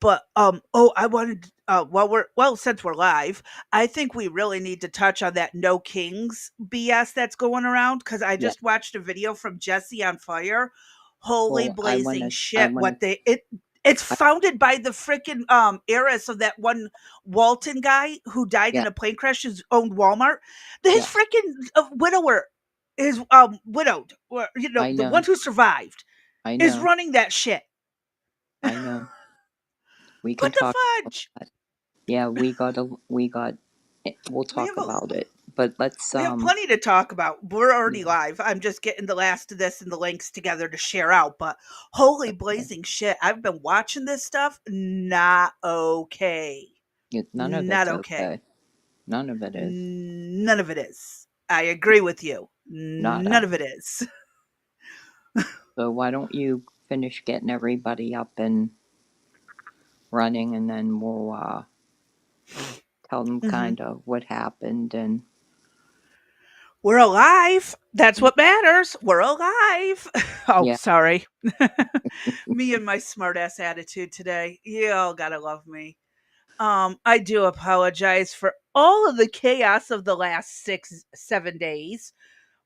But I wanted since we're live, I think we really need to touch on that no kings BS that's going around because I Yeah. just watched a video from Jesse on Fire. Holy Well, I blazing wanna I shit! wanna It's I founded by the freaking heiress of that one Walton guy who died yeah, in a plane crash. Who's owned Walmart. His yes. freaking widower is widowed, or I the one know. who survived I is know. running that shit. I know. We can What the talk about fudge? that. Yeah, we'll We talk have a about it. But let's We have plenty to talk about. We're already yeah, live. I'm just getting the last of this and the links together to share out. But holy okay. blazing shit. I've been watching this stuff. Not okay. None of Not it's okay. okay. None of it is. None of it is. I agree with you. None Nada. of it is. So why don't you finish getting everybody up and running, and then we'll tell them Mhm. kind of what happened. And We're alive. That's what matters. We're alive. Oh, yeah, sorry. Me and my smartass attitude today. You all gotta love me. I do apologize for all of the chaos of the last 7 days,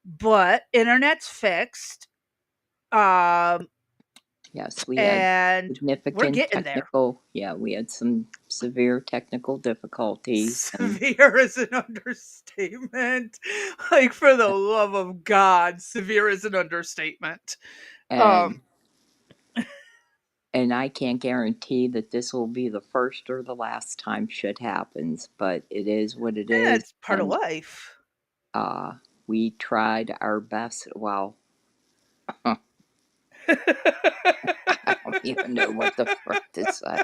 but internet's fixed. Um, yes, we had and we're significant getting there. technical, yeah, we had some severe technical difficulties, and Severe is an understatement. Like, for the love of God, severe is an understatement. Um, and and I can't guarantee that this will be the first or the last time shit happens, but it is what it is, it's part of and life. uh, we tried our best. Well, I don't even know what the frick to say.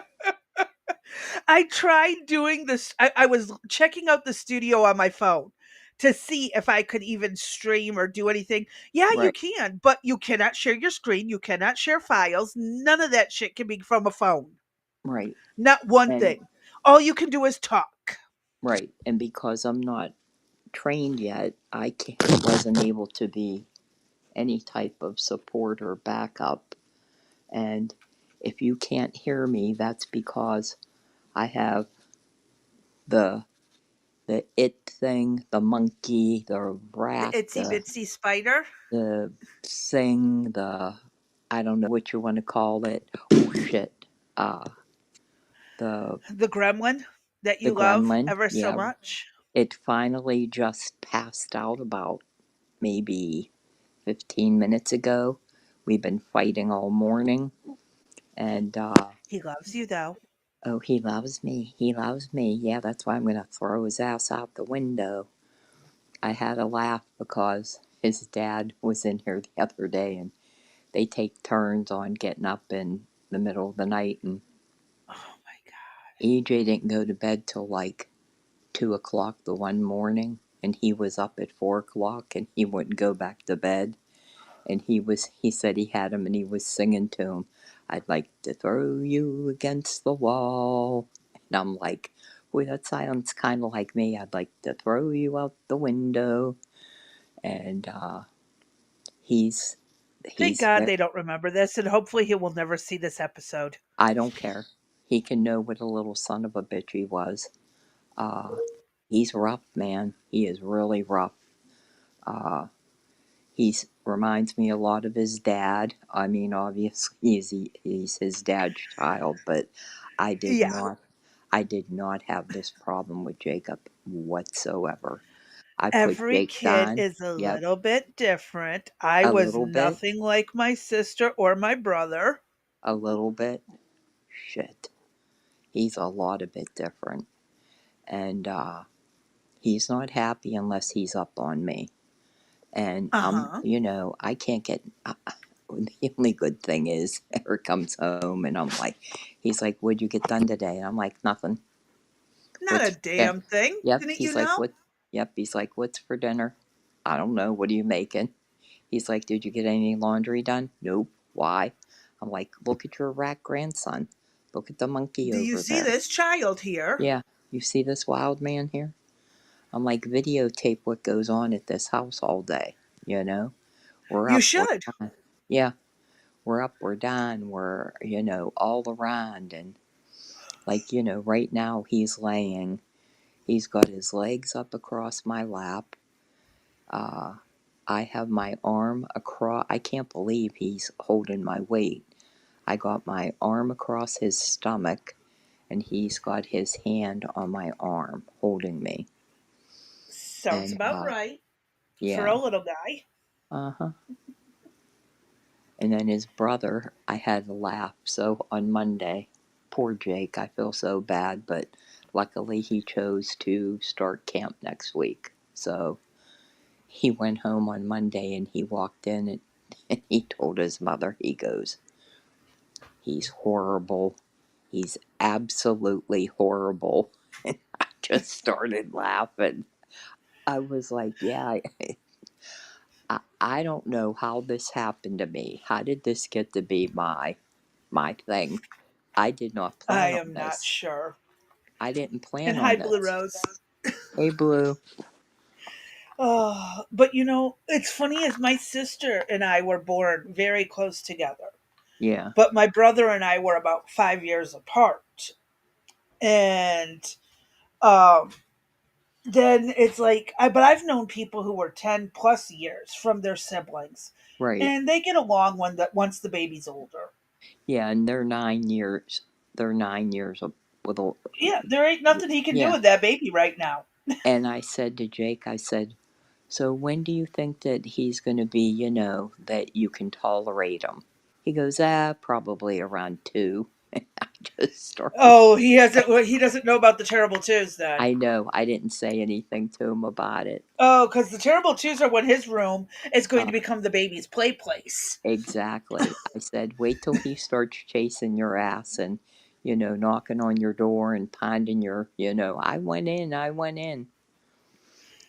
I tried doing this. I was checking out the studio on my phone to see if I could even stream or do anything. Yeah, you Right, can, but you cannot share your screen. You cannot share files. None of that shit can be from a phone. right, Not one and thing. All you can do is talk. right, and because I'm not trained yet, wasn't able to be any type of support or backup. And if you can't hear me, that's because I have the it thing, the monkey, the The rat, itsy bitsy spider, the thing, the I don't know what you want to call it. Oh shit. Uh the the gremlin that the you love gremlin. ever so Yeah. much. It finally just passed out about maybe 15 minutes ago. We've been fighting all morning, and He loves you, though. oh, he loves me. He loves me. Yeah, that's why I'm going to throw his ass out the window. I had a laugh because his dad was in here the other day, and they take turns on getting up in the middle of the night. And Oh my God. EJ didn't go to bed till like 2 o'clock the one morning, and he was up at 4 o'clock, and he wouldn't go back to bed. And he said he had him, and he was singing to him, "I'd like to throw you against the wall." And I'm like, boy, that sounds kind of like me. "I'd like to throw you out the window." And he's Thank he's God they don't remember this, and hopefully he will never see this episode. I don't care. He can know what a little son of a bitch he was. Uh, he's rough, man. He is really rough. Uh, he reminds me a lot of his dad. I mean, obviously he's his dad's child, but I did Yeah. not I did not have this problem with Jacob whatsoever. I put Every Jake kid down. is a Yep, little bit different. I a was little bit, nothing like my sister or my brother. a little bit. Shit, he's a lot of bit different, and he's not happy unless he's up on me. And Uh-huh. I can't get. The only good thing is, Eric comes home and I'm like, he's like, "What'd you get done today?" And I'm like, "Nothing." Not What's a for dinner? damn thing. Yep. Didn't you He's like, know? "What?" Yep. He's like, "What's for dinner?" I don't know. What are you making? He's like, "Did you get any laundry done?" Nope. Why? I'm like, "Look at your rat grandson. Look at the monkey Do you over see there. this child here? Yeah. You see this wild man here?" I'm like, "Videotape what goes on at this house all day. You know, we're You up, we're should. down. Yeah, we're up, we're down, we're all around." And Like, right now he's laying, he's got his legs up across my lap. Uh, I have my arm across, I can't believe he's holding my weight. I got my arm across his stomach, and he's got his hand on my arm holding me. Sounds And about right for yeah, a little guy. uh huh. And then his brother, I had to laugh. So on Monday, poor Jake, I feel so bad, but luckily he chose to start camp next week. So he went home on Monday and he walked in and, and he told his mother, he goes, he's horrible. He's absolutely horrible. And I just started laughing. I was like, yeah, I don't know how this happened to me. How did this get to be my thing? I did not I plan on am not this. sure. I didn't And plan hi, on Blue this. Rose. Hey, Blue. Oh, but it's funny as my sister and I were born very close together, Yeah, but my brother and I were about 5 years apart. And um, then it's like, but I've known people who were 10 plus years from their siblings, right. and they get along once the baby's older. Yeah, and they're 9 years. They're 9 years with a. Yeah, there ain't nothing he can do Yeah. with that baby right now. And I said to Jake, I said, so when do you think that he's going to be, that you can tolerate him? He goes, probably around 2. I just started. Oh, he hasn't. Well, he doesn't know about the terrible twos then. I know. I didn't say anything to him about it. Oh, because the terrible twos are when his room is going Uh, to become the baby's play place. exactly. I said, wait till he starts chasing your ass and, knocking on your door and pounding I went in, I went in.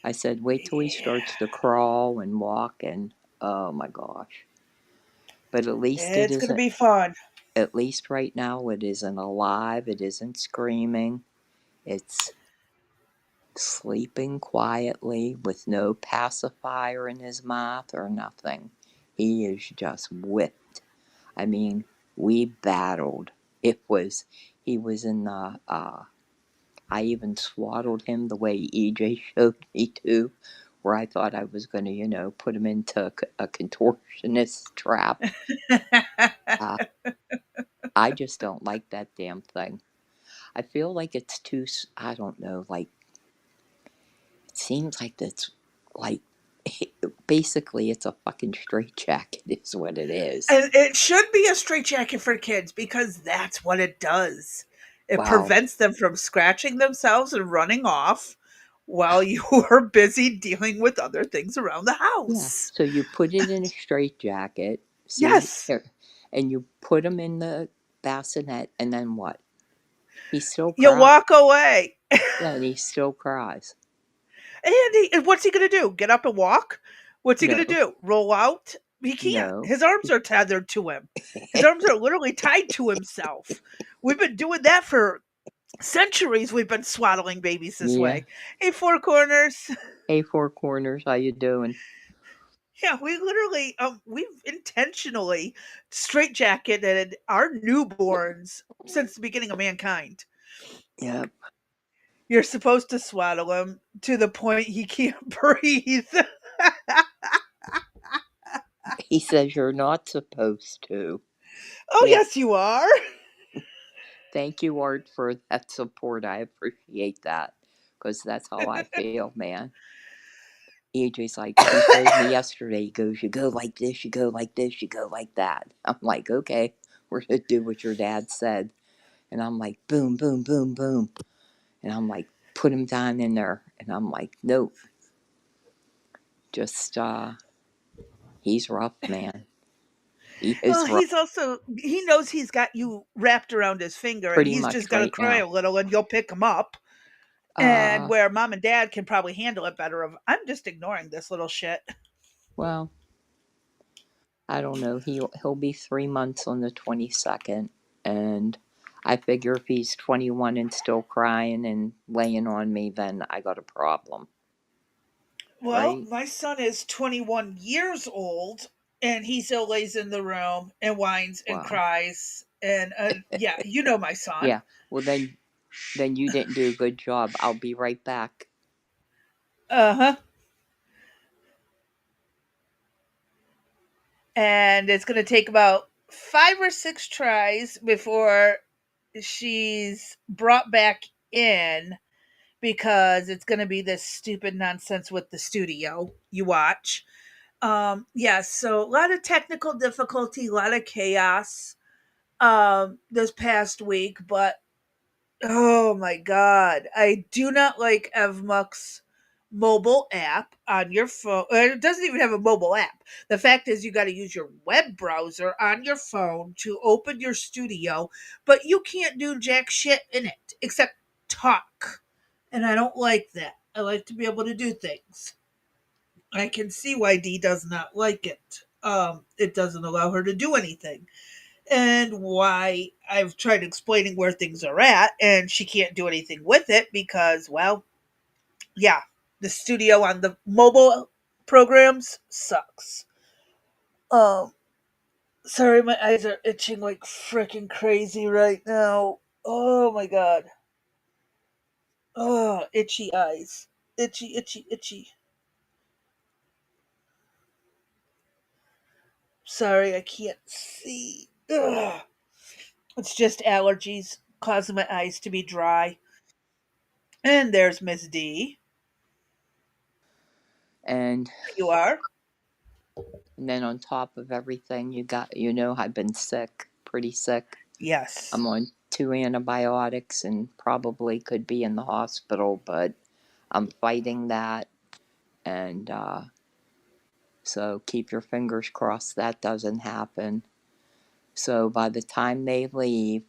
I said, wait till he starts to crawl and walk and, oh my gosh. But at least it It's gonna isn't, be fun. at least right now, it isn't alive, it isn't screaming, it's sleeping quietly with no pacifier in his mouth or nothing. He is just whipped. I mean, we battled. He was in the, I even swaddled him the way EJ showed me to, where I thought I was going to, put him into a contortionist trap. Uh, I just don't like that damn thing. I feel like it's too, I don't know, like, it seems like it's, like, basically it's a fucking straitjacket, is what it is. And it should be a straitjacket for kids because that's what it does. It Wow. prevents them from scratching themselves and running off while you are busy dealing with other things around the Yeah. house. So you put it in a straitjacket, see, Yes, here, and you put him in the bassinet, and then what? He still you cries. walk away. Yeah, and he still cries. And what's he going to do? Get up and walk? What's he going to No, do? Roll out? He can't. no. His arms are tethered to him. His arms are literally tied to himself. We've been doing that for centuries. We've been swaddling babies this Yeah. way. Hey, Four Corners. Hey, Four Corners, how you doing? Yeah, we literally, we've intentionally straitjacketed our newborns since the beginning of mankind. Yep. You're supposed to swaddle him to the point he can't breathe. He says you're not supposed to. Oh, Yeah. yes, you are. Thank you, Art, for that support. I appreciate that because that's how I feel, man. EJ's like, he told me yesterday, he goes, you go like this, you go like this, you go like that. I'm like, okay, we're going to do what your dad said. And I'm like, boom, boom, boom, boom. And I'm like, put him down in there. And I'm like, nope, just, he's rough, man. He Well, is rough. he knows he's got you wrapped around his finger and Pretty he's much just got to right cry now. a little and you'll pick him up. And Uh, where mom and dad can probably handle it better of, I'm just ignoring this little shit. well, I don't know. He'll be 3 months on the 22nd. And I figure if he's 21 and still crying and laying on me, then I got a problem, Well, right? my son is 21 years old and he still lays in the room and whines and Wow. cries. And yeah, you know my son. Yeah. Well, then you didn't do a good job. I'll be right back. Uh huh. And it's going to take about 5 or 6 tries before she's brought back in because it's going to be this stupid nonsense with the studio you watch. Yeah, so a lot of technical difficulty, a lot of chaos this past week, but oh my god, I do not like Evmuk's mobile app on your phone. It doesn't even have a mobile app. The fact is, you got to use your web browser on your phone to open your studio, but you can't do jack shit in it except talk. And I don't like that. I like to be able to do things. I can see why Dee does not like it. It doesn't allow her to do anything, and why I've tried explaining where things are at, and she can't do anything with it because, well, yeah, the studio on the mobile programs sucks. Um, Sorry, my eyes are itching like freaking crazy right now. Oh my god. Oh, itchy eyes. Itchy, itchy, itchy. Sorry, I can't see. Ugh. It's just allergies causing my eyes to be dry. And there's Miss D. And You are? and then on top of everything, I've been sick, pretty sick. Yes. I'm on 2 antibiotics and probably could be in the hospital, but I'm fighting that. And so keep your fingers crossed that doesn't happen. So by the time they leave,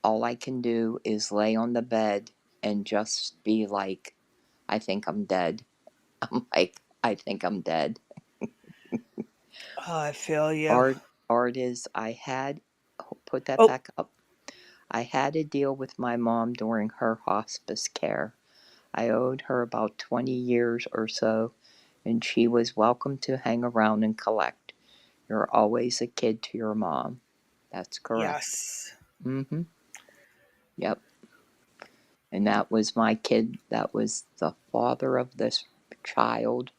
all I can do is lay on the bed and just be like, I think I'm dead. I'm like, I think I'm dead. Oh, I feel you. Art is, put that Oh, back up. I had to deal with my mom during her hospice care. I owed her about 20 years or so, and she was welcome to hang around and collect. You're always a kid to your mom. That's correct. yes. Mm-hmm. Yep. And that was my kid. That was the father of this child.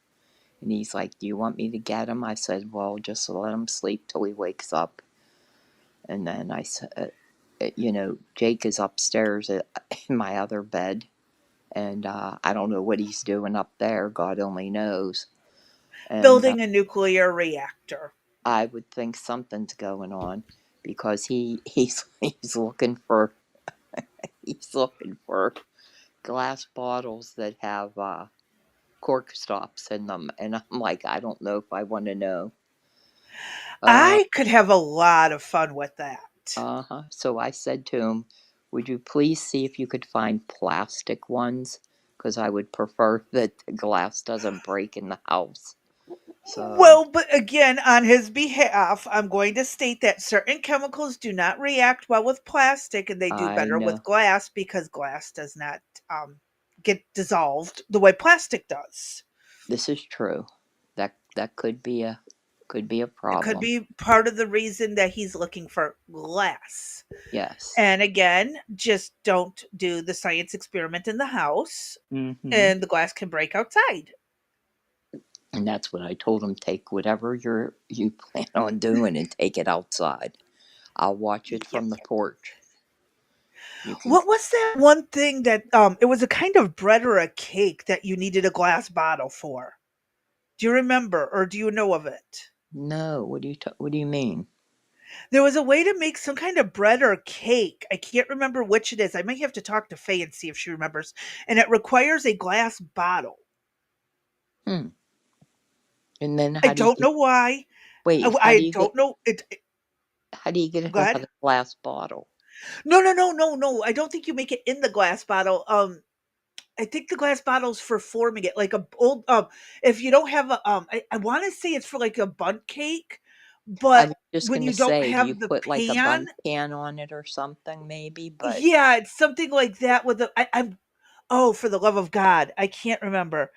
And he's like, "Do you want me to get him?" I said, "Well, just let him sleep till he wakes up." And then I said, Jake is upstairs in my other bed. And I don't know what he's doing up there. God only knows. And Building a nuclear reactor. I would think something's going on because he's looking for he's looking for glass bottles that have cork stops in them, and I'm like, I don't know if I want to know. Uh, I could have a lot of fun with that. uh-huh. So I said to him, "Would you please see if you could find plastic ones? Because I would prefer that the glass doesn't break in the house." So Well, but again, on his behalf, I'm going to state that certain chemicals do not react well with plastic and they do I better with know glass because glass does not get dissolved the way plastic does. this is true. That could be a It could problem. be part of the reason that he's looking for glass. Yes. And again, just don't do the science experiment in the house, Mm-hmm. and the glass can break outside. And that's what I told him. Take whatever you plan on doing and take it outside. I'll watch it Yep. from the porch. You can What was that one thing that it was a kind of bread or a cake that you needed a glass bottle for? Do you remember or do you know of it? no. What do you mean? There was a way to make some kind of bread or cake. I can't remember which it is. I might have to talk to Faye and see if she remembers. And it requires a glass bottle. Hmm. And then I how do you don't get? know why. Wait. How do I you get? don't know it. How do you get Go ahead. another glass bottle? No, no, no, no, no. I don't think you make it in the glass bottle. I think the glass bottle's for forming it, like a old if you don't have a I want to say it's for like a bunt cake, I but was just when gonna you don't say, do you have the put like a pan, bun can on it or something, maybe? But yeah, it's something like that with a I'm oh, for the love of God, I can't remember.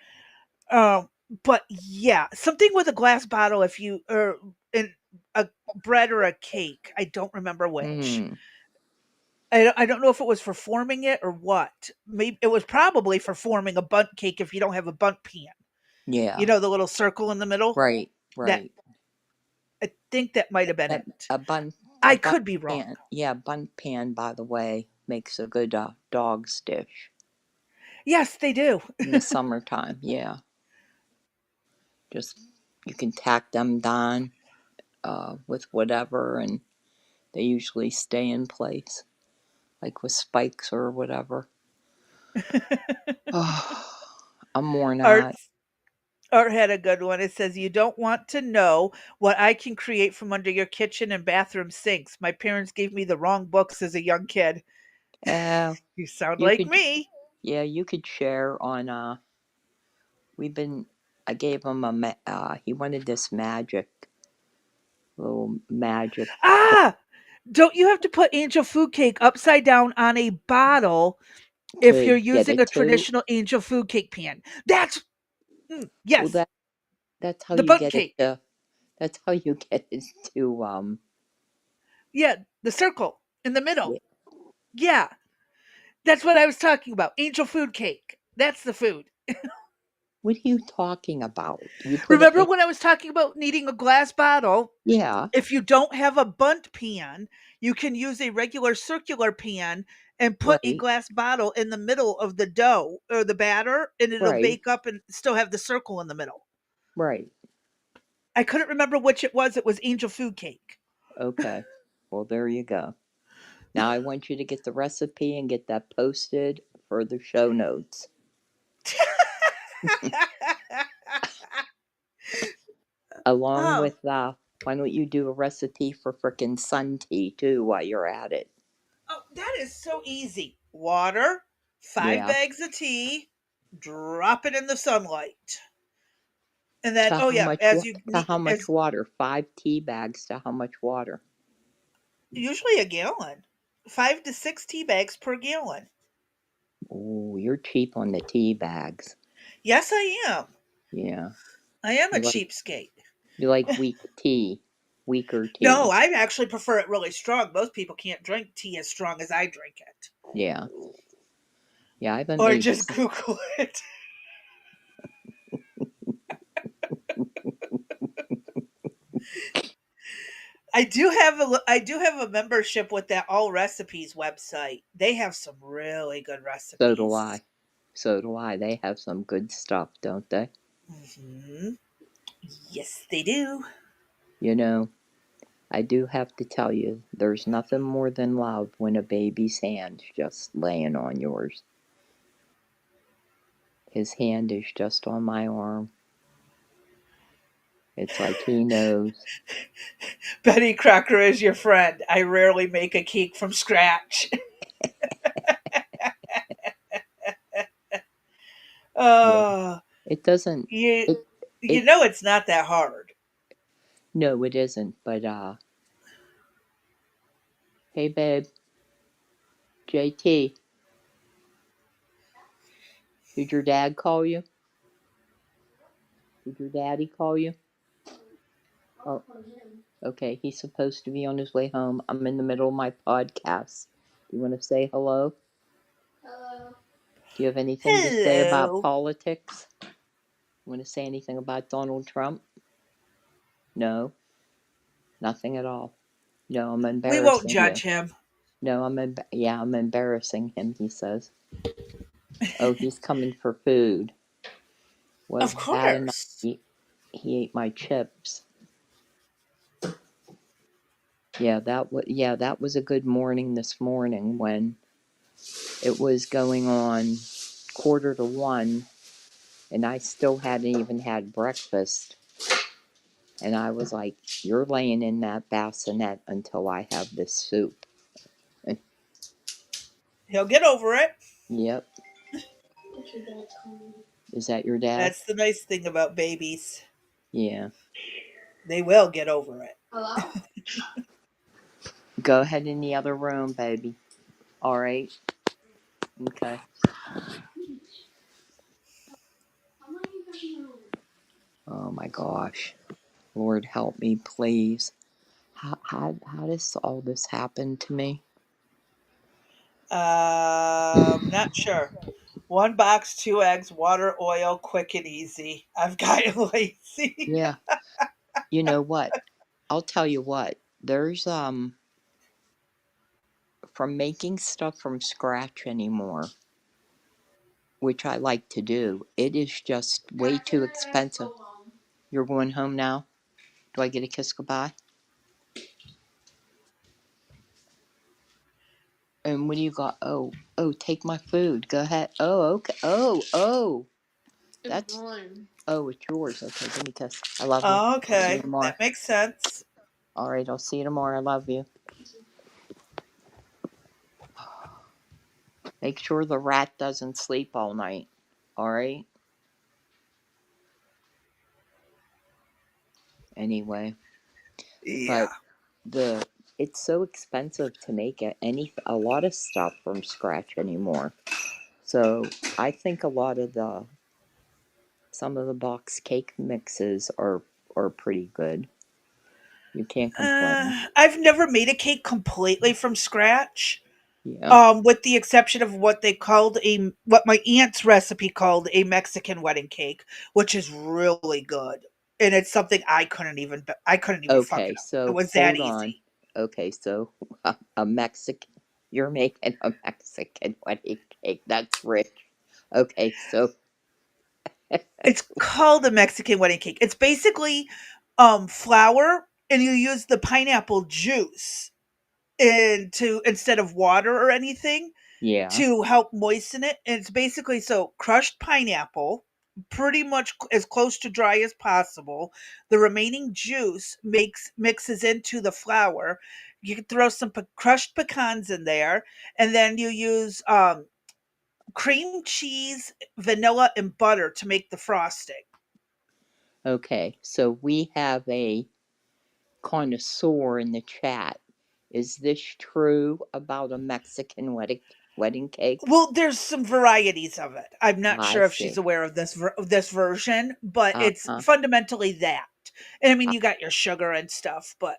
Um, but yeah, something with a glass bottle if you or and a bread or a cake. I don't remember which. Mm, I don't know if it was for forming it or what. Maybe it was probably for forming a bunt cake if you don't have a bunt pan. You yeah. know, the little circle in the middle? Right. That Right. I think that might have been That it. a bun a I bun could be wrong. pan. Yeah, bun pan. By the way, makes a good dog's dish Yes, they do. in the summertime. Yeah, just you can tack them down with whatever, and they usually stay in place, like with spikes or whatever. Oh, I'm worn Art out. Art had a good one. It says, "You don't want to know what I can create from under your kitchen and bathroom sinks. My parents gave me the wrong books as a young kid." Uh, You sound you like could, me. yeah, you could share on. We've been. I gave him he wanted this little magic Ah! Don't you have to put angel food cake upside down on a bottle if you're to get using a it to. traditional angel food cake pan? Well, Yes, that's how the you bunt get it cake. to. That's how you get it to. Yeah, the circle in the Yeah. middle. Yeah, that's what I was talking about. Angel food cake. That's the food. What are you talking about? You put it Remember in. when I was talking about needing a glass bottle? Yeah. If you don't have a bunt pan, you can use a regular circular pan and put a Right. glass bottle in the middle of the dough or the batter, and it'll Right. bake up and still have the circle in the middle. Right. I couldn't remember which it was. It was angel food cake. Okay. Well, there you go. Now I want you to get the recipe and get that posted for the show notes, along Oh, with why don't you do a recipe for frickin' sun tea too while you're at it? oh, that is so easy. Water, 5 Yeah. bags of tea, drop it in the sunlight. And then, To oh how yeah, much? as you To need, how much as water? 5 tea bags to how much water? usually a gallon, 5 to 6 tea bags per gallon. Oh, you're cheap on the tea bags. Yes, I am. Yeah. I am a You like cheapskate. you like weaker No, tea. I actually prefer it really strong. Most people can't drink tea as strong as I drink it. Yeah. Yeah, I haven't Or made just Google it. I do have a membership with that All Recipes website. They have some really good so do recipes. I. So do I. They have some good stuff, don't they? Hmm. Yes, they do. You know, I do have to tell you, there's nothing more than love when a baby's hand's just laying on yours. His hand is just on my arm. It's like he knows. Betty Crocker is your friend. I rarely make a cake from scratch. Yeah. uh, It doesn't you it you it know it's not that hard. no, it isn't, but hey babe, JT, did your dad call you? Did your daddy call you? Oh, okay, he's supposed to be on his way home. I'm in the middle of my podcast. Do you want to say hello? Do you have anything to say about Hello. politics? Want to say anything about Donald Trump? No, nothing at all. No, I'm We won't embarrassing you. judge him. No, yeah, I'm embarrassing him, he says. Oh, he's coming for food. Of Wasn't bad enough. course. He ate my chips. Yeah, that was a good morning this morning when it was going on quarter to one and I still hadn't even had breakfast. And I was like, "You're laying in that bassinet until I have this soup." He'll get over it. Yep. Is that your dad? That's the nice thing about babies. Yeah. They will get over it. Go ahead in the other room, baby. All right. Okay. Oh my gosh. Lord help me, please. How does all this happen to me? Not sure. One box, two eggs, water, oil, quick and easy. I've gotten lazy. Yeah. You know what? I'll tell you what. There's from making stuff from scratch anymore, which I like to do. It is just way too expensive. You're going home now? Do I get a kiss goodbye? And what do you got? Oh, oh, take my food. Go ahead. Oh, okay. Oh, oh. That's mine. Oh, it's yours. Okay, give me a kiss. I love you. I'll see you Okay, tomorrow. that makes sense. All right, I'll see you tomorrow. I love you. Make sure the rat doesn't sleep all night. All right. Anyway, Yeah. but the it's so expensive to make a lot of stuff from scratch anymore. So I think a lot of the some of the box cake mixes are pretty good. You can't complain. I've never made a cake completely from scratch. Yeah. With the exception of what my aunt's recipe called a Mexican wedding cake, which is really good, and it's something I couldn't even fuck Okay, it up. It so was that hold on. easy. Okay, so a Mexican, you're making a Mexican wedding cake. That's rich. Okay, so It's called a Mexican wedding cake. It's basically flour, and you use the pineapple juice into instead of water or anything yeah. to help moisten it. And it's basically so crushed pineapple, pretty much as close to dry as possible. The remaining juice makes mixes into the flour. You can throw some crushed pecans in there, and then you use cream cheese, vanilla, and butter to make the frosting. Okay, so we have a connoisseur in the chat. Is this true about a Mexican wedding cake? Well, there's some varieties of it. I'm not I sure if she's see. aware of this version, but Uh it's huh. fundamentally that. And I mean, Uh, you got your sugar and stuff, but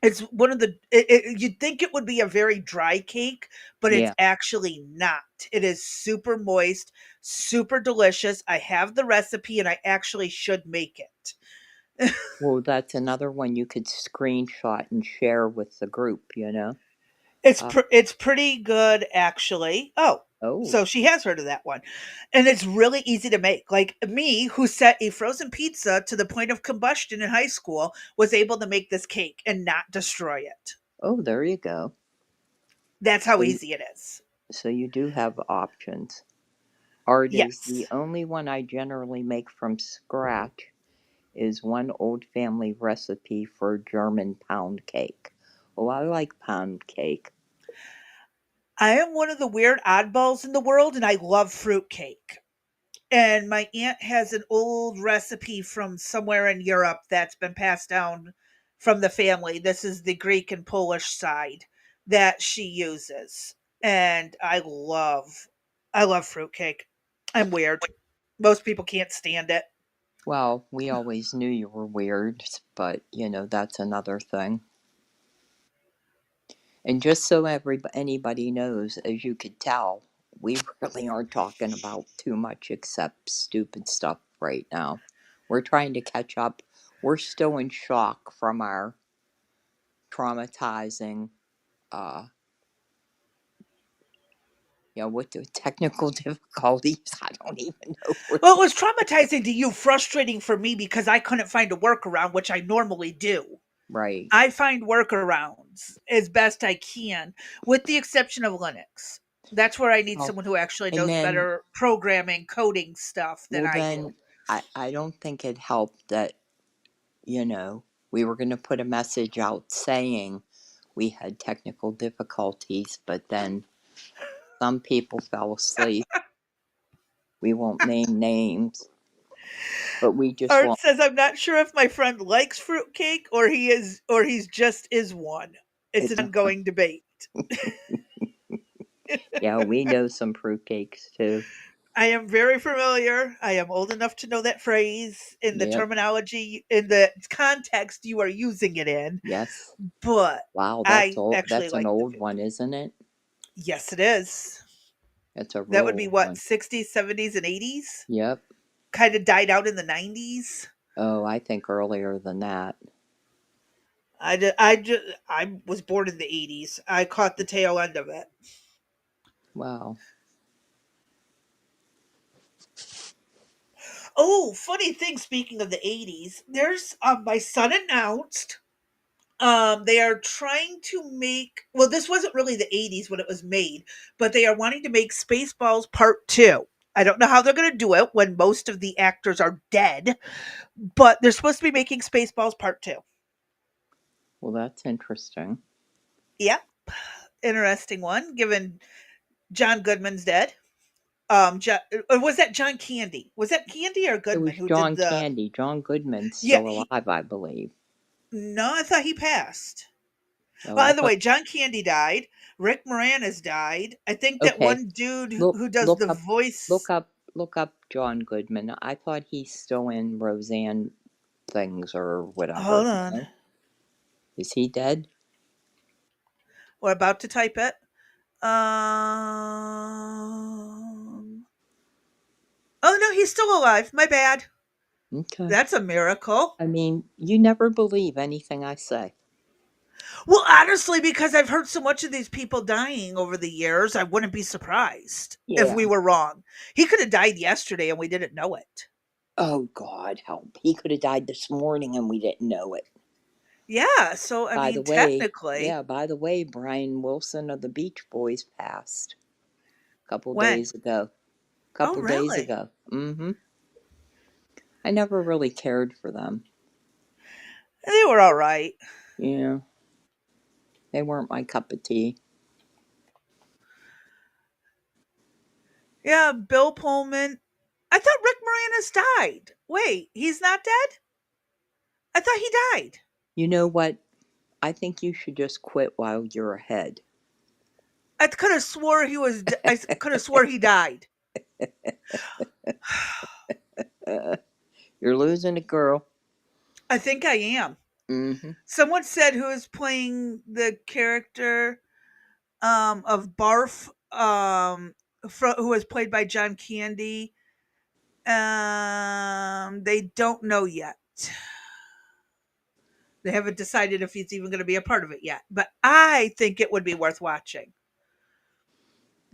it's one of you'd think it would be a very dry cake, but it's yeah. actually not. It is super moist, super delicious. I have the recipe, and I actually should make it. Well, that's another one you could screenshot and share with the group. Uh, It's pretty good actually. Oh, oh. so she has heard of that one. And it's really easy to make. Like me, who set a frozen pizza to the point of combustion in high school, was able to make this cake and not destroy it. Oh, there you go. That's how So, easy it is. so you do have options. Art is the Yes. only one I generally make from scratch is one old family recipe for German pound cake. Oh, I like pound cake. I am one of the weird oddballs in the world, and I love fruitcake. And my aunt has an old recipe from somewhere in Europe that's been passed down from the family. This is the Greek and Polish side that she uses. And I love fruitcake. I'm weird. Most people can't stand it. Well, we always knew you were weird, but that's another thing. And just so anybody knows, as you could tell, we really aren't talking about too much except stupid stuff right now. We're trying to catch up. We're still in shock from our traumatizing, uh, with the technical difficulties. I don't even know where. Well, it was traumatizing to you, frustrating for me because I couldn't find a workaround, which I normally do. Right. I find workarounds as best I can, with the exception of Linux. That's where I need Well, someone who actually and knows then, better programming, coding stuff than well, I do. then I don't think it helped that, we were going to put a message out saying we had technical difficulties, but then some people fell asleep. We won't name names, but we just Art won't. says I'm not sure if my friend likes fruitcake or he's just is one. It's an It's ongoing debate. yeah, we know some fruitcakes too. I am very familiar. I am old enough to know that phrase in the Yep. terminology, in the context you are using it in, Yes. but Wow, that's I old. actually That's an like the old one, movie. isn't it? Yes, it is. It's a That would real be old what, one. 60s, 70s, and 80s? Yep. Kind of died out in the 90s. Oh, I think earlier than that. I was born in the 80s. I caught the tail end of it. Wow. Oh, funny thing, speaking of the 80s, there's my son announced they are trying to make, well, this wasn't really the 80s when it was made, but they are wanting to make Spaceballs Part 2. I don't know how they're going to do it when most of the actors are dead, but they're supposed to be making Spaceballs Part 2. Well, that's interesting. Yep, interesting one given John Goodman's dead. Or was that John Candy? Was that Candy or It Goodman was who did John the? Candy. John Goodman's Yeah, still alive, I believe. no, I thought he passed. Oh, I By the thought. way, John Candy died. Rick Moranis died. I think that Okay, one dude look, who does look the up, look voice. up, look up John Goodman. I thought he's still in Roseanne things or whatever. Hold You on, know, is he dead? we're about to type it. Um. Oh no, he's still alive. My bad. Okay. That's a miracle. I mean, you never believe anything I say. Well, honestly, because I've heard so much of these people dying over the years, I wouldn't be surprised if Yeah. we were wrong. He could have died yesterday and we didn't know it. Oh God, help! He could have died this morning and we didn't know it. Yeah, so I By the mean, way, technically, yeah. By the way, Brian Wilson of the Beach Boys passed a couple when? days ago. Oh, Couple days really? ago. Mm-hmm. I never really cared for them. They were all right. Yeah, they weren't my cup of tea. Yeah, Bill Pullman. I thought Rick Moranis died. Wait, he's not dead? I thought he died. You know what? I think you should just quit while you're ahead. I could have swore he was. I could have swore he died. You're losing it, girl. I think I am. Mm-hmm. Someone said who is playing the character of Barf, who was played by John Candy. They don't know yet. They haven't decided if he's even going to be a part of it yet. But I think it would be worth watching.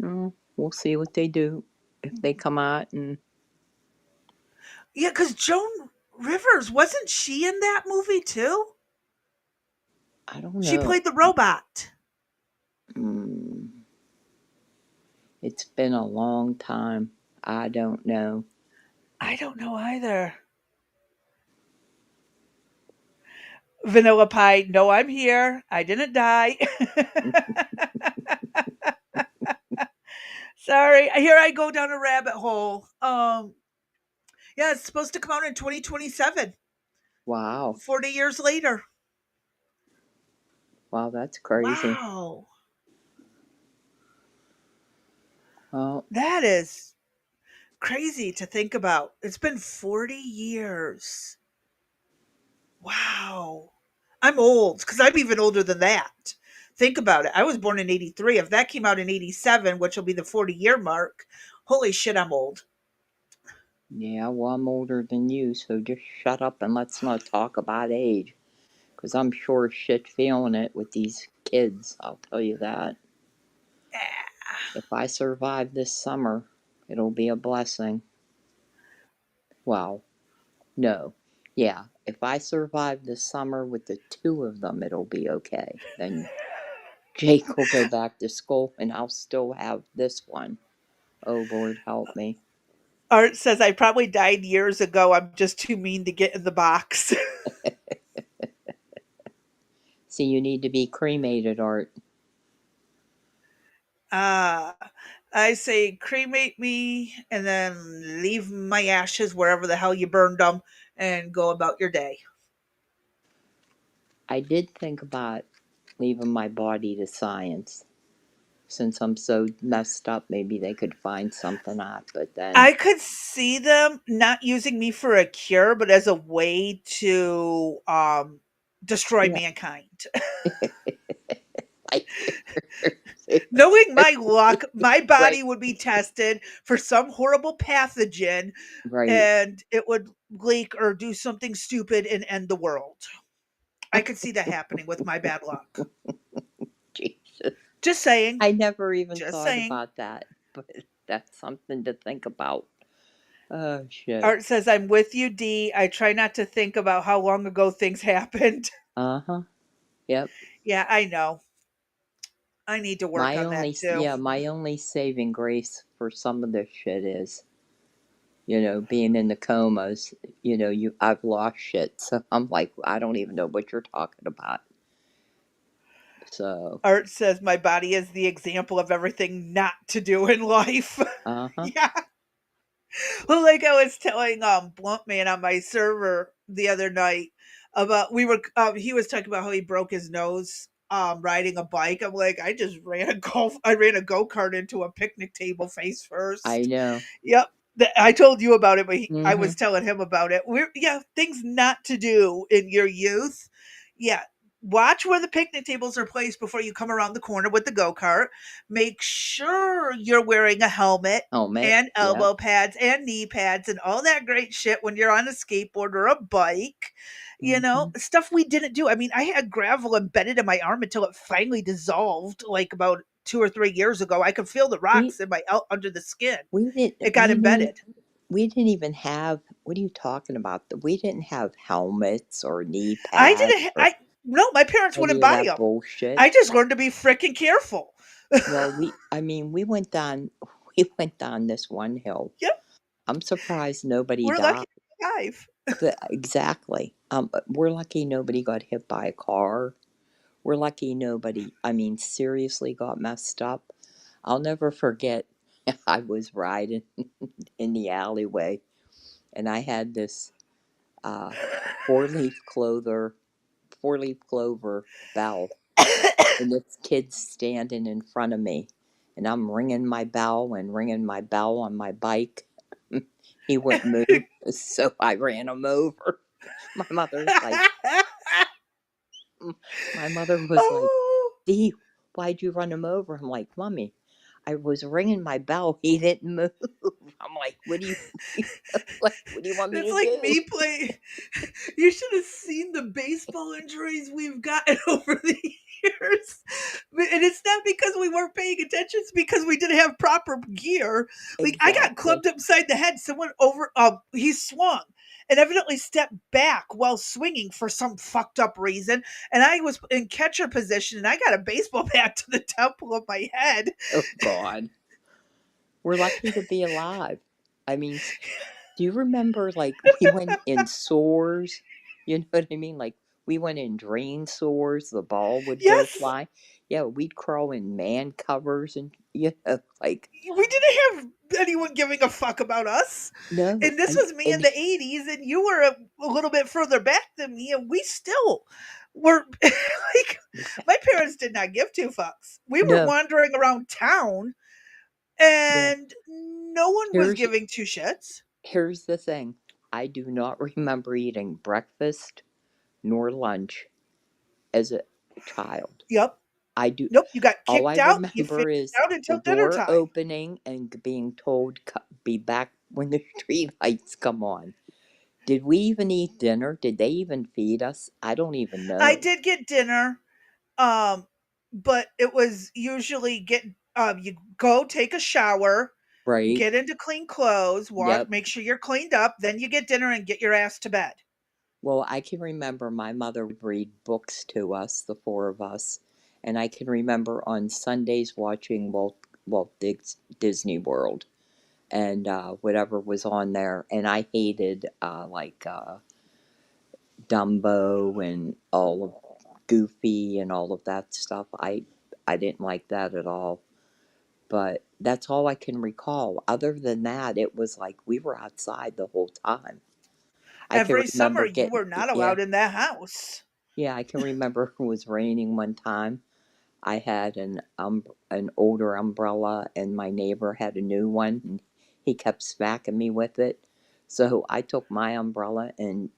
Mm, we'll see what they do if they come out and Yeah, because Joan Rivers, wasn't she in that movie too? I don't She know. played the robot. Mm, it's been a long time. I don't know. I don't know either. Vanilla Pie, no, I'm here. I didn't die. Sorry. Here I go down a rabbit hole. Yeah, it's supposed to come out in 2027, Wow. 40 years later. Wow, that's crazy. Wow. Well, That is crazy to think about. It's been 40 years. Wow. I'm old because I'm even older than that. Think about it. I was born in 83. If that came out in 87, which will be the 40-year mark, holy shit, I'm old. yeah, well, I'm older than you, so just shut up and let's not talk about age. Because I'm sure as shit feeling it with these kids, I'll tell you that. If I survive this summer, it'll be a blessing. Well, no. Yeah, if I survive this summer with the two of them, it'll be okay. Then Jake will go back to school and I'll still have this one. Oh, Lord, help me. Art says I probably died years ago. I'm just too mean to get in the box. See, you need to be cremated, Art. uh I say cremate me and then leave my ashes wherever the hell you burned them and go about your day. I did think about leaving my body to science. Since I'm so messed up, maybe they could find something out. But then, I could see them not using me for a cure, but as a way to destroy yeah, mankind. I, Knowing my luck, my right, body would be tested for some horrible pathogen right, and it would leak or do something stupid and end the world. I could see that happening with my bad luck. Jesus. Just saying. I never even Just thought saying. about that, but that's something to think about. Oh shit. Art says, I'm with you, D. I try not to think about how long ago things happened. Uh huh. Yep. Yeah, I know. I need to work on that too. My only saving grace for some of this shit is, being in the comas. I've lost shit, so I'm like, I don't even know what you're talking about. So, Art says, my body is the example of everything not to do in life. uh huh. Yeah. Well, like I was telling Blunt Man on my server the other night about he was talking about how he broke his nose riding a bike. I'm like, I ran a go-kart into a picnic table face I first. know. Yep. I told you about it, but I Mm-hmm. was telling him about it. Yeah, things not to do in your youth. Yeah. Watch where the picnic tables are placed before you come around the corner with the go kart. Make sure you're wearing a helmet Helmet. and Yep. elbow pads and knee pads and all that great shit when you're on a skateboard or a bike. Mm-hmm. Stuff we didn't do. I mean, I had gravel embedded in my arm until it finally dissolved, like about 2 or 3 years ago. I could feel the We rocks in my out under the skin. we It didn't got we didn't embedded. we didn't even have. What are you talking about? We didn't have helmets or knee I pads didn't. or No, my parents wouldn't any of buy that them. bullshit. I just learned to be freaking careful. Well, I mean, we went down, we went down this one hill. Yep, I'm surprised nobody we're lucky died. to survive. Exactly. We're lucky nobody got hit by a car. We're lucky nobody, I mean, seriously got messed up. I'll never forget. I was riding in the alleyway, and I had this uh, four-leaf clover, four-leaf clover bell, and this kid's standing in front of me, and I'm ringing my bell and ringing my bell on my bike. He wouldn't move, so I ran him over. My mother's like, my mother was like, Oh, "Dee, why'd you run him over?" I'm like, "Mommy, I was ringing my bell. He didn't move." I'm like, "What do you like? What do you want me it's to like do?" me playing. You should have seen the baseball injuries we've gotten over the years. And it's not because we weren't paying attention, it's because we didn't have proper gear. Like I got Exactly. clubbed upside the head. Someone he swung and evidently stepped back while swinging for some fucked up reason. And I was in catcher position and I got a baseball bat to the temple of my head. Oh God, we're lucky to be alive. I mean, do you remember like we went in sores? You know what I mean? Like we went in drain sores. The ball would go Yes, fly. Yeah, we'd crawl in man covers and like we didn't have anyone giving a fuck about us. no, And this was me in and the 80s, and you were a little bit further back than me, and we still were like, my parents did not give two fucks. We were no, wandering around town, yeah. and no one was Here's giving two shits. here's the thing. I do not remember eating breakfast nor lunch as a child. Yep. I do. Nope. You got All I kicked out. You remember finished is out the until dinner door time. opening and being told be back when the street lights come on. Did we even eat dinner? Did they even feed us? I don't even I know. did get dinner, um, but it was usually you go take a shower, Right? get into clean clothes, Yep. make sure you're cleaned up, then you get dinner and get your ass to bed. Well, I can remember my mother would read books to us, the four of us, and I can remember on Sundays watching Disney World and whatever was on there, and I hated Dumbo and all of Goofy and all of that stuff. I didn't like that at all. But that's all I can recall. Other than that, it was like we were outside the whole time. I can Every summer remember you getting were not yeah, allowed in that house. yeah, I can remember it was raining one time. I had an older umbrella, and my neighbor had a new one, and he kept smacking me with it. So I took my umbrella and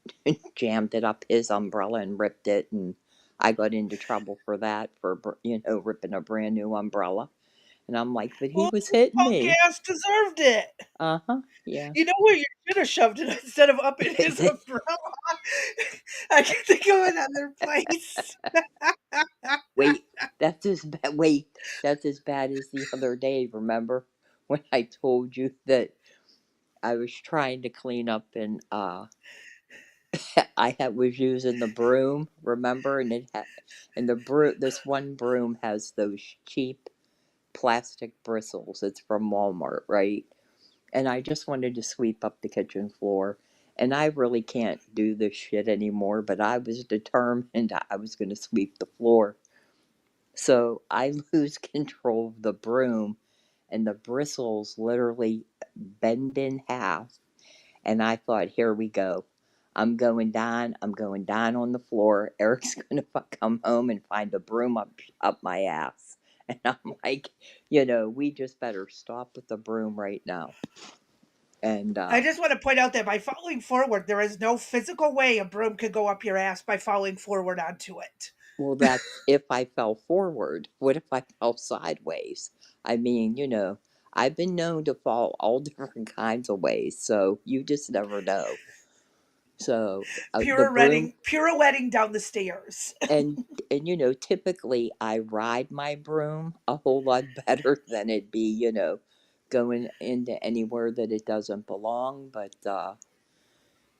jammed it up his umbrella and ripped it, and I got into trouble for that, for ripping a brand new umbrella. And I'm like, but he Well, was this hitting punk me. ass deserved it. Uh huh. Yeah. You know where you should have shoved it instead of up in his umbrella? I can think of another place. Wait, that's as bad. Wait, that's as bad as the other day. Remember when I told you that I was trying to clean up, and was using the broom. Remember, and the broom. This one broom has those cheap plastic bristles. It's from Walmart, right? And I just wanted to sweep up the kitchen floor. And I really can't do this shit anymore, but I was determined I was going to sweep the floor. So I lose control of the broom, and the bristles literally bend in half. And I thought, here we go. I'm going down. I'm going down on the floor. Eric's going to come home and find a broom up my ass. And I'm like, we just better stop with the broom right now. And, I just want to point out that by falling forward, there is no physical way a broom could go up your ass by falling forward onto it. well, that's if I fell forward. What if I fell sideways? I mean, I've been known to fall all different kinds of ways. So you just never know. So the broom, Pirouetting down the stairs. and typically I ride my broom a whole lot better than it'd be, going into anywhere that it doesn't belong. But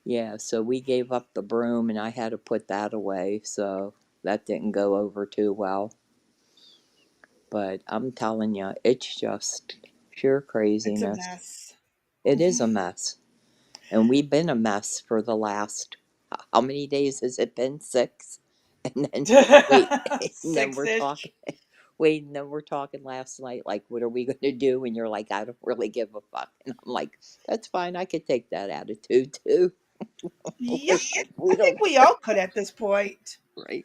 yeah, so we gave up the broom, and I had to put that away, so that didn't go over too well. But I'm telling you, it's just pure It's a craziness. mess. It is a mess. And we've been a mess for the last, how many days has it been? 6? And then, wait, and then Six we're ish. talking, wait, and then we're talking last night, like, what are we going to do? And you're like, I don't really give a fuck. And I'm like, that's fine. I could take that attitude too. Yeah, We I think don't we care, all could at this point. right?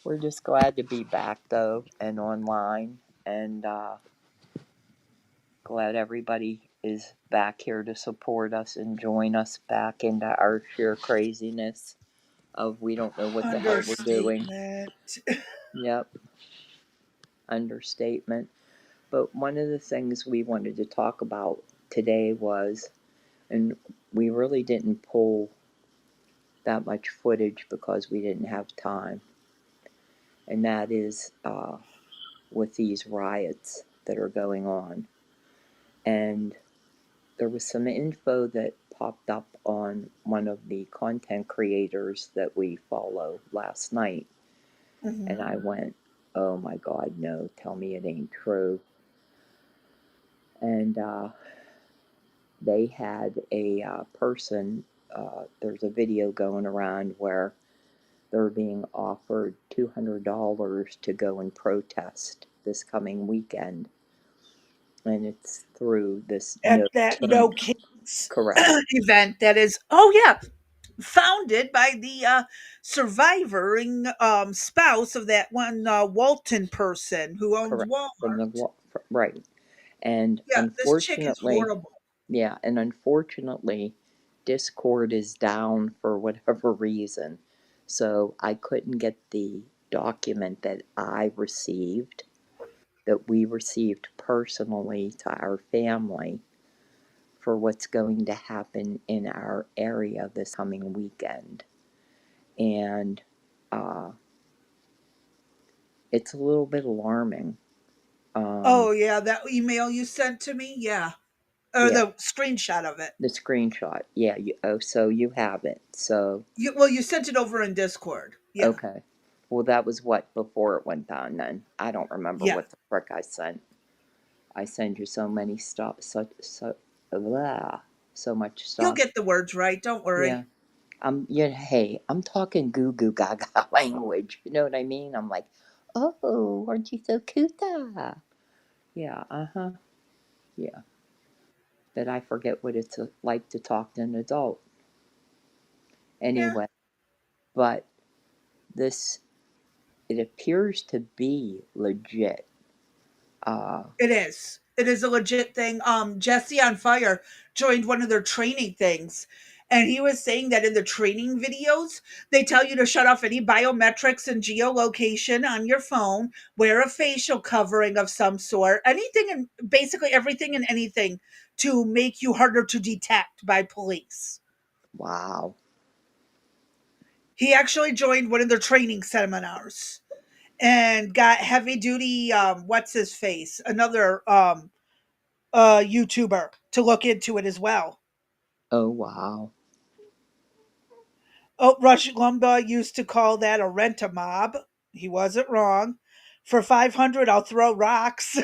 We're just glad to be back, though, and online. And glad everybody is back here to support us and join us back into our sheer craziness of we don't know what the hell we're doing. Understatement. Yep, understatement. But one of the things we wanted to talk about today was, and we really didn't pull that much footage because we didn't have time, and that is with these riots that are going on. And there was some info that popped up on one of the content creators that we follow last night. And Mhm. I went, oh my God, no, tell me it ain't true. And they had a person, there's a video going around where they're being offered $200 to go and protest this coming weekend. And it's through this At No that No Kings. Kings Correct. event that is, oh yeah, founded by the surviving spouse of that one Walton person who owns Correct. From Walmart. the right. And Yeah, this chick is unfortunately, horrible. yeah, and unfortunately, Discord is down for whatever reason. So I couldn't get the document that I received, that we received personally to our family, for what's going to happen in our area this coming weekend. And uh, it's a little bit alarming. Um, Oh yeah, that email you sent to me, yeah, or yeah, the screenshot of it. the screenshot. Yeah, oh, so you have it. So, You sent it over in Discord. Yeah, okay. Well, that was what before it went down then. I don't remember yeah. what the frick I sent. I send you so many stuff, blah, so much You'll stuff. get the words right. Don't Yeah. worry. Hey, I'm talking goo goo gaga language. You know what I mean? I'm like, oh, aren't you so cute? Yeah, uh-huh. Yeah. That I forget what it's like to talk to an adult. Yeah. Anyway, but this it appears to be legit. Uh, It is. It is a legit thing. Jesse on Fire joined one of their training things. And he was saying that in the training videos, they tell you to shut off any biometrics and geolocation on your phone, wear a facial covering of some sort, anything and basically everything and anything to make you harder to detect by police. wow. He actually joined one of their training seminars and got heavy duty what's his face, another YouTuber to look into it as well. Oh, wow. Oh, Rush Limbaugh used to call that a rent a mob. He wasn't wrong. For 500, I'll throw rocks.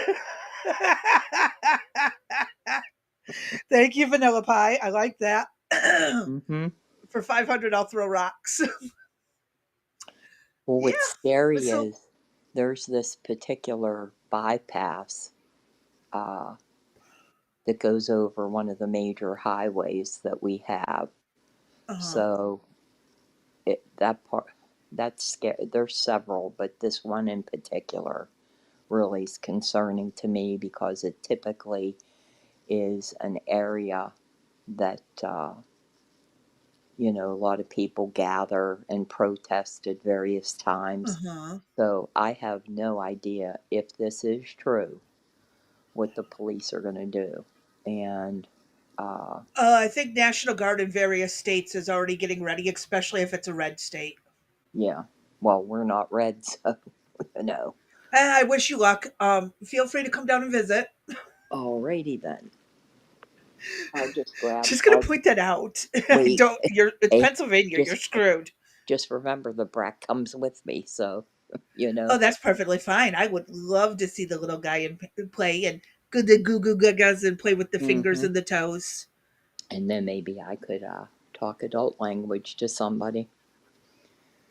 Thank you, Vanilla Pie. I like that. Mm-hmm. For 500, I'll throw rocks. Well, Yeah. what's scary So, is there's this particular bypass uh, that goes over one of the major highways that we have. uh-huh. So that part, that's scary. There's several, but this one in particular really is concerning to me because it typically is an area that a lot of people gather and protest at various times. Uh-huh. So I have no idea if this is true, what the police are going to do. And uh, I think National Guard in various states is already getting ready, especially if it's a red state. yeah, well, we're not red, so no. I wish you luck. Feel free to come down and visit. Alrighty then. I'll just grab. Just gonna I'll point that out. I wait. don't. You're. It's Hey, Pennsylvania. You're just screwed. just remember the brat comes with me, so you Oh, know. that's perfectly fine. I would love to see the little guy play and go the goo goo gagas and play with the fingers Hmm. and the toes. And then maybe I could talk adult language to somebody.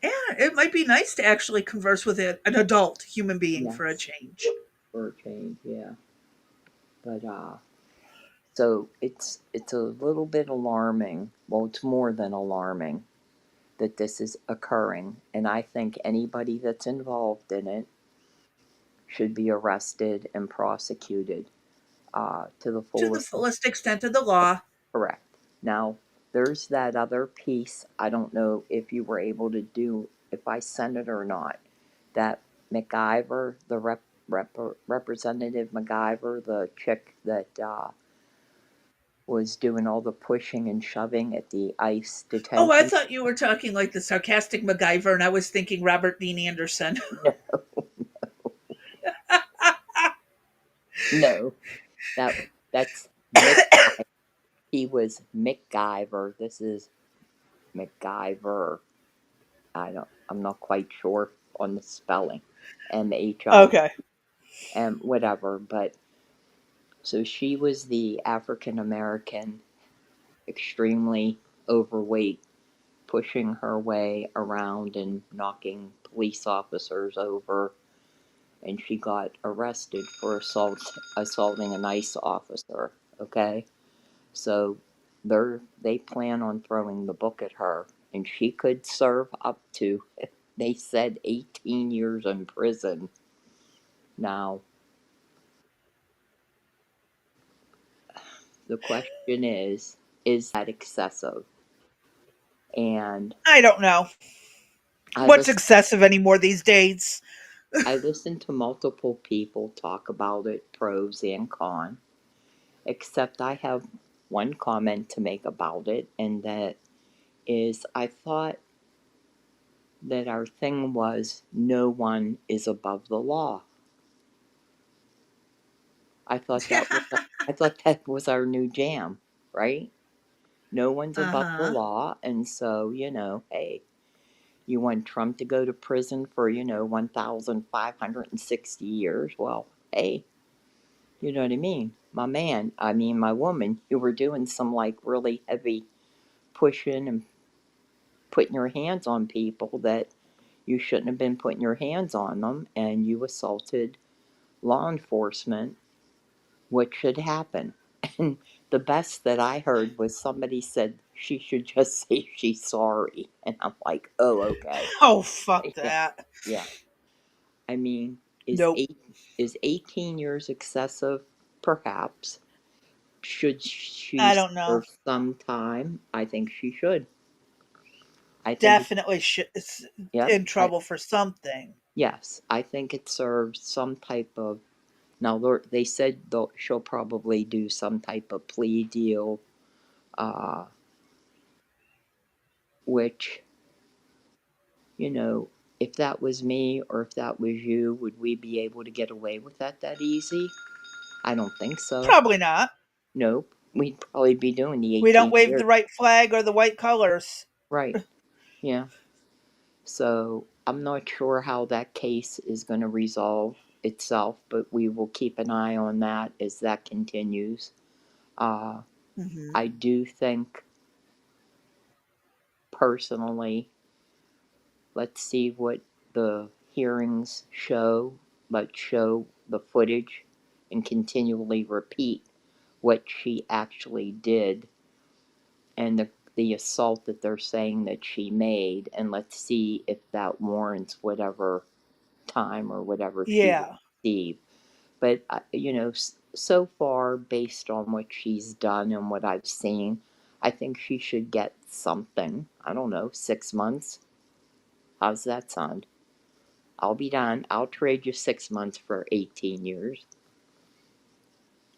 Yeah, it might be nice to actually converse with an adult human being for a Yes, change. for a change, yeah. But so it's a little bit alarming. Well, it's more than alarming that this is occurring, and I think anybody that's involved in it should be arrested and prosecuted to the To the fullest. fullest extent of the law. Correct. Now, there's that other piece. I don't know if you were able to do, if I sent it or not. That MacGyver, the Representative MacGyver, the chick that was doing all the pushing and shoving at the ICE Oh, I detention. thought you were talking like the sarcastic MacGyver, and I was thinking Robert Dean Anderson. No, no, that that's Mick. He was MacGyver. This is MacGyver. I'm not quite sure on the spelling. MHI Okay. and whatever, but so she was the African American, extremely overweight, pushing her way around and knocking police officers over, and she got arrested for assaulting a nice officer. Okay, so they plan on throwing the book at her, and she could serve up to, they said, 18 years in prison. Now, the question is that excessive? And I don't know I what's listened, excessive anymore these days. I listened to multiple people talk about it, pros and cons, except I have one comment to make about it, and that is I thought that our thing was no one is above the law. I thought that was our new jam, right? No one's Uh above the huh. law, and so hey, you want Trump to go to prison for 1,560 years? Well, hey, you know what I mean? My man, I mean my woman, you were doing some like really heavy pushing and putting your hands on people that you shouldn't have been putting your hands on them, and you assaulted law enforcement. What should happen? And the best that I heard was somebody said she should just say she's sorry. And I'm like, oh, okay. Oh, fuck Yeah, that. yeah. I mean, is Nope. eight is 18 years excessive? Perhaps. Should she I don't know. serve some time? I think she should. I think it, Definitely should, is yep. in trouble for something. Yes, I think it serves some type of. Now they said she'll probably do some type of plea deal, uh, which, you know, if that was me or if that was you, would we be able to get away with that easy? I don't think so. Probably not. Nope. We'd probably be doing the We don't 18 wave years. the right flag or the white colors. Right. Yeah. So I'm not sure how that case is going to resolve itself, but we will keep an eye on that as that continues. Uh, Hmm. I do think, personally, let's see what the hearings show. Let's show the footage and continually repeat what she actually did and the assault that they're saying that she made, and let's see if that warrants whatever time or whatever she will Yeah. receive. But, so far, based on what she's done and what I've seen, I think she should get something. I don't know, 6 months? How's that sound? I'll be done. I'll trade you 6 months for 18 years.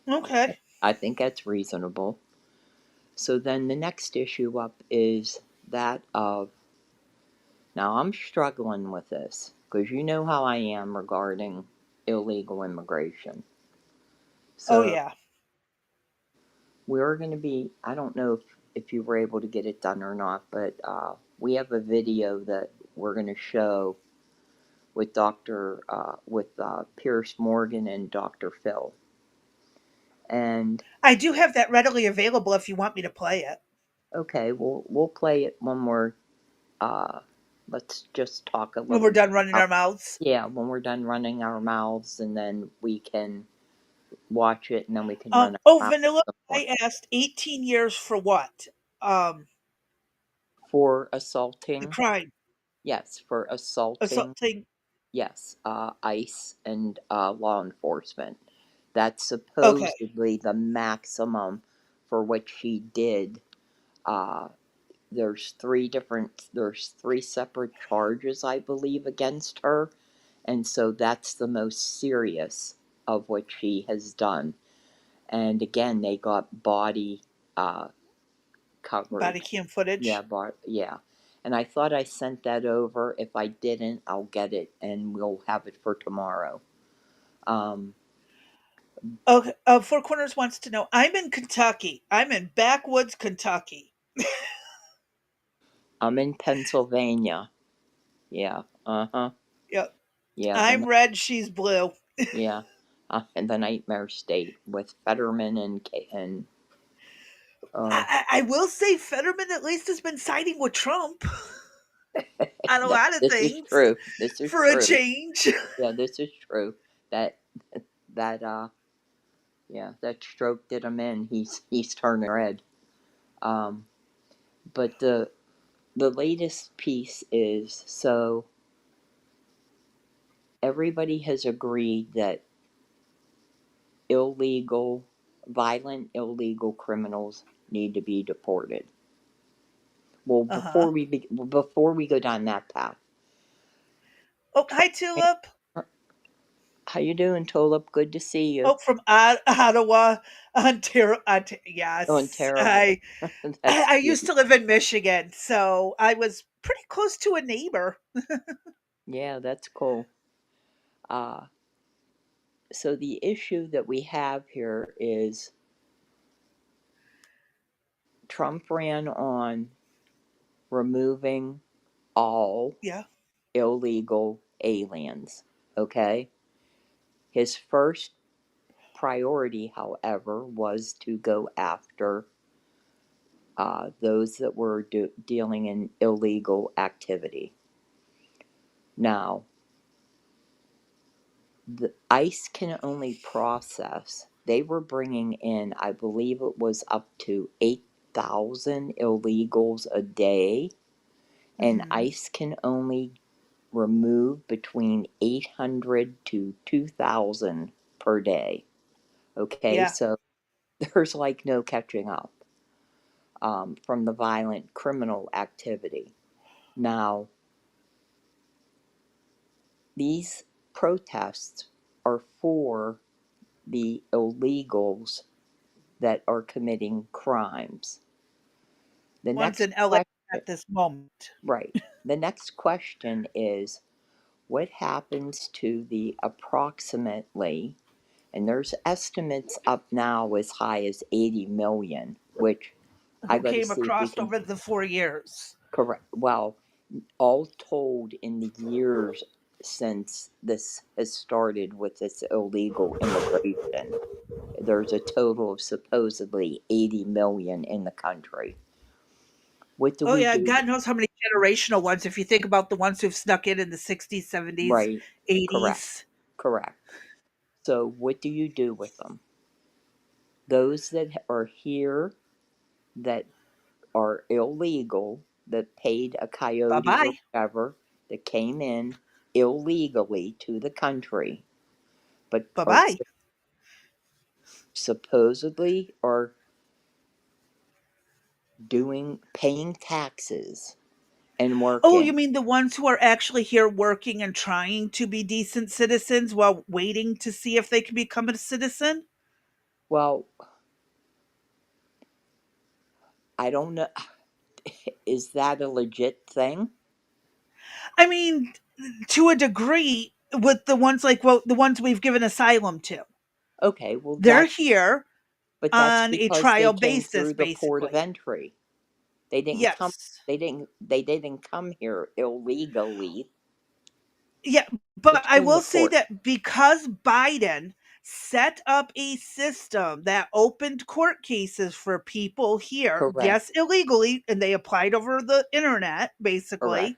Okay. I think that's reasonable. So then the next issue up is that of. Now I'm struggling with this because you know how I am regarding illegal immigration. Oh So yeah. we're going to be, I don't know if you were able to get it done or not, but we have a video that we're going to show with Piers Morgan and Dr. Phil. And I do have that readily available if you want me to play it okay, we'll play it when we're uh, let's just talk a when little we're bit done running our about, mouths. yeah, when we're done running our mouths, and then we can watch it, and then we can run Oh, our mouths Vanilla, some more. I asked 18 years for what? Um, For the assaulting, crime, yes, for assaulting, assaulting. yes, ICE and law enforcement. That's Okay. supposedly the maximum for what she did. Uh, there's three separate charges, I believe, against her, and so that's the most serious of what she has done. And again, they got body uh, Body coverage. cam Yeah, footage. yeah. And I thought I sent that over. If I didn't, I'll get it and we'll have it for tomorrow. Um, Okay. Four Corners wants to know. I'm in Kentucky. I'm in backwoods Kentucky. I'm in Pennsylvania. Yeah. Uh huh. Yep. Yeah. I'm red. She's blue. Yeah. In the Nightmare State with Fetterman and uh, I will say Fetterman at least has been siding with Trump on a lot of this is things true. This is for a true. change. Yeah, this is true. That that yeah, that stroke did him in. He's turning red. Um, but the latest piece is, so everybody has agreed that illegal, violent, illegal criminals need to be deported. Well, Uh huh. before we go down that path, Oh, Trump, hi Tulip. how you doing, Tulip? Good to see you. Oh, from Ottawa, Ontario. Doing Yes, terrible. That's I used cute. to live in Michigan, so I was pretty close to a neighbor. Yeah, that's cool. Uh, so the issue that we have here is Trump ran on removing all Yeah. illegal aliens. Okay? His first priority, however, was to go after those that were dealing in illegal activity. Now, the ICE can only process, they were bringing in, I believe it was up to 8,000 illegals a day, and Hmm. ICE can only remove between 800 to 2,000 per day. Okay, Yeah. so there's like no catching up from the violent criminal activity. Now, these protests are for the illegals that are committing crimes. The One's next in LA question, at this moment. right? The next question is what happens to the approximately, and there's estimates up now as high as 80 million, which I Who got to came see if we across can over the 4 years? correct. Well, all told, in the years since this has started with this illegal immigration, there's a total of supposedly 80 million in the country. What do Oh we yeah, do? God knows how many generational ones. If you think about the ones who've snuck in the '60s, '70s, Right, correct, '80s. correct. So, what do you do with them? Those that are here that are illegal, that paid a Bye coyote or bye. whatever, that came in illegally to the country, but Bye are bye. supposedly are doing paying taxes and Oh, you working. mean the ones who are actually here working and trying to be decent citizens while waiting to see if they can become a citizen? Well, I don't know. Is that a legit thing? I mean, to a degree, with the ones like well, the ones we've given asylum to. Okay, well They're that, here but that's on a because they trial came basis, through the port of basically. entry. They didn't come. Yes. They didn't come here illegally Yeah, but I between the will say port. that because Biden set up a system that opened court cases for people here, Correct. yes, illegally, and they applied over the internet, Correct. basically,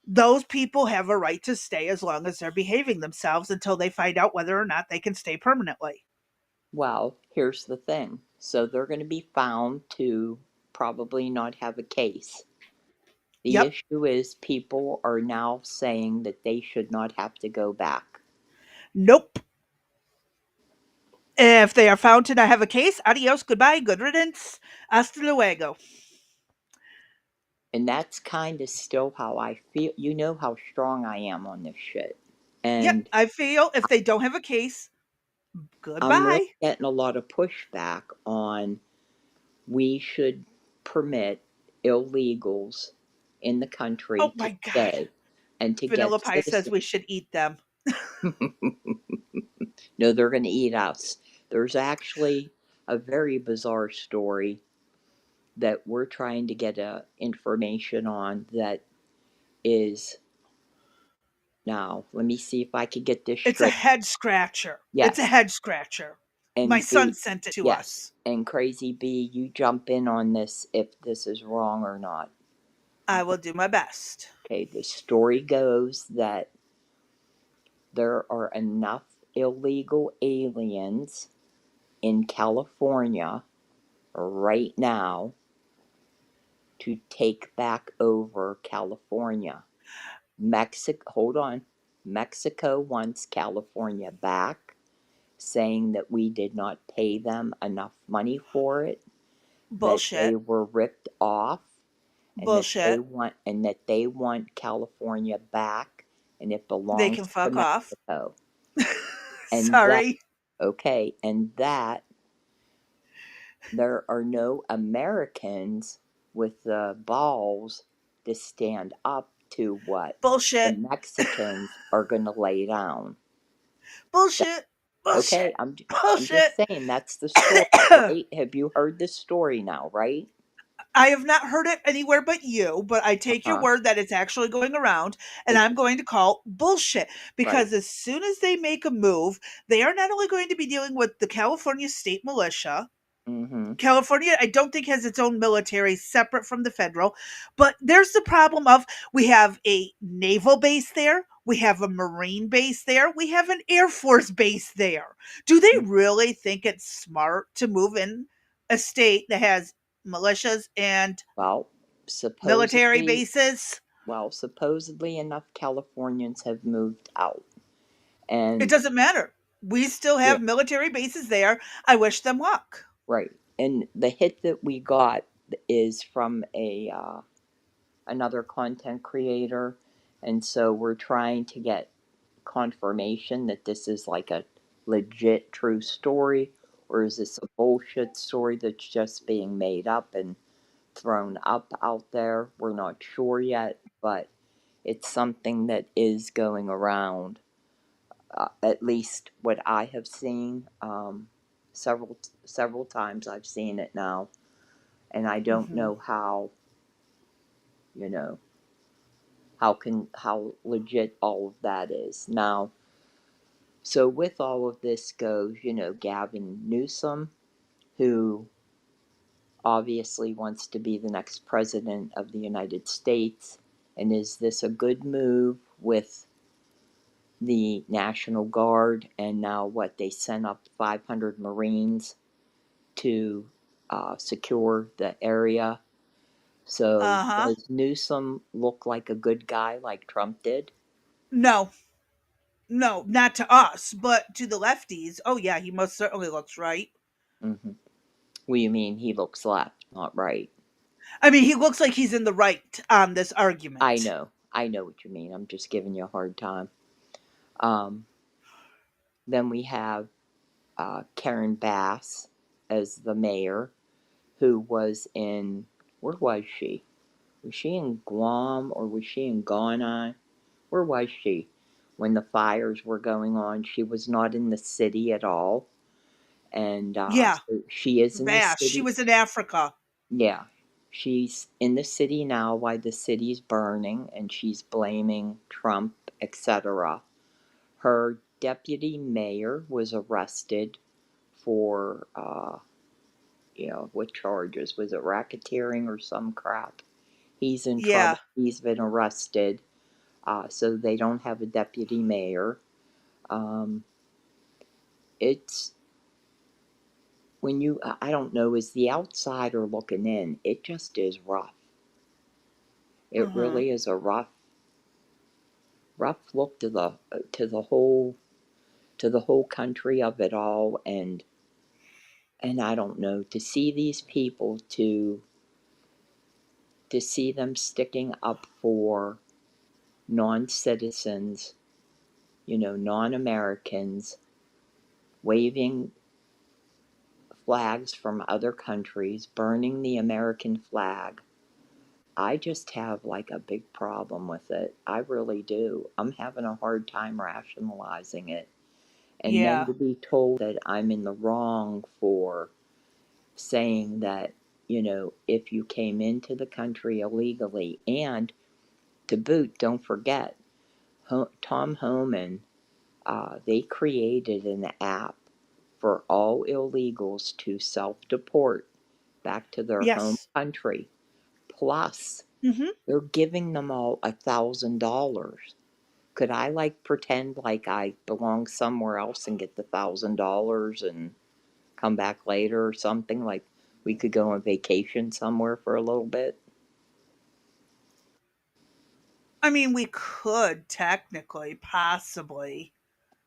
those people have a right to stay as long as they're behaving themselves until they find out whether or not they can stay permanently. Well, here's the thing. So they're going to be found to probably not have a case. The Yep. issue is people are now saying that they should not have to go back. Nope. If they are found to not have a case, adios, goodbye, good riddance, hasta luego. And that's kind of still how I feel. You know how strong I am on this shit. Yep, And I feel if they don't have a case, I'm really goodbye. getting a lot of pushback on we should permit illegals in the Oh country to my God. stay and to Vanilla get Pie says citizenship. we should eat them. No, they're going to eat us. There's actually a very bizarre story that we're trying to get information on that is now. Let me see if I can get this It's a straight. head scratcher. It's a Yes, head scratcher. My and son B, sent it to yes, us. and Crazy B, you jump in on this if this is wrong or not. I will do my best. Okay, the story goes that there are enough illegal aliens in California right now to take back over California. Mexico, hold on. Mexico wants California back, saying that we did not pay them enough money for it, that they Bullshit. were ripped off, Bullshit. and that they want California back, and it They belongs can to fuck off. Mexico. And that, Sorry. okay, and that there are no Americans with the balls to stand up to what the Bullshit. Mexicans are going to lay down. That, Bullshit. okay, Bullshit. I'm just Bullshit. saying that's the story, right? Have you heard this story now, right? I have not heard it anywhere but you, but I take your Uh-huh. word that it's actually going around, and It I'm going to call bullshit right. because as soon as they make a move, they are not only going to be dealing with the California state militia. Mm-hmm. California, I don't think has its own military separate from the federal, but there's the problem of we have a naval base there, we have a marine base there, we have an air force base there. Do they really think it's smart to move in a state that has militias and Well, military supposedly bases? Well, supposedly enough Californians have moved out. It And doesn't matter. We still yeah, have military bases there. I wish them luck. right. And the hit that we got is from another content creator, and so we're trying to get confirmation that this is like a legit true story, or is this a bullshit story that's just being made up and thrown up out there. We're not sure yet, but it's something that is going around. At least what I have seen, several times I've seen it now, and I don't Hmm. know how, you know, how legit all of that is now. So with all of this goes, Gavin Newsom, who obviously wants to be the next president of the United States. And is this a good move with the National Guard? And now, what, they sent up 500 Marines to secure the area. So, Uh-huh. does Newsom look like a good guy like Trump did? No. No, not to us, but to the lefties. Oh yeah, he most certainly looks right. Mm-hmm. What do you mean he looks left, not right? I mean, he looks like he's in the right on this argument. I know what you mean. I'm just giving you a hard time. Um, then we have Karen Bass as the mayor, who was in, where was she? Was she in Guam or was she in Ghana? Where was she when the fires were going on? She was not in the city at all. And Yeah, so she is in the Vash. She city. was in Africa. Yeah. She's in the city now while the city's burning, and she's blaming Trump, etc. Her deputy mayor was arrested for what charges? Was it racketeering or some crap? He's in Yeah. trouble. He's been arrested. So they don't have a deputy mayor. Um, it's when I don't know, as the outsider looking in, it just is rough. It Mhm. really is a rough look to the whole country of it all, and I don't know, to see these people, to see them sticking up for non-citizens, non-Americans, waving flags from other countries, burning the American flag. I just have like a big problem with it. I really do. I'm having a hard time rationalizing it. And then Yeah. to be told that I'm in the wrong for saying that, if you came into the country illegally, and to boot, don't forget, Tom Homan, they created an app for all illegals to self deport back to their home Yes. country. Plus, Mhm. they're giving them all $1,000. Could I like pretend like I belong somewhere else and get the $1,000 and come back later or something? Like we could go on vacation somewhere for a little bit. I mean, we could technically, possibly.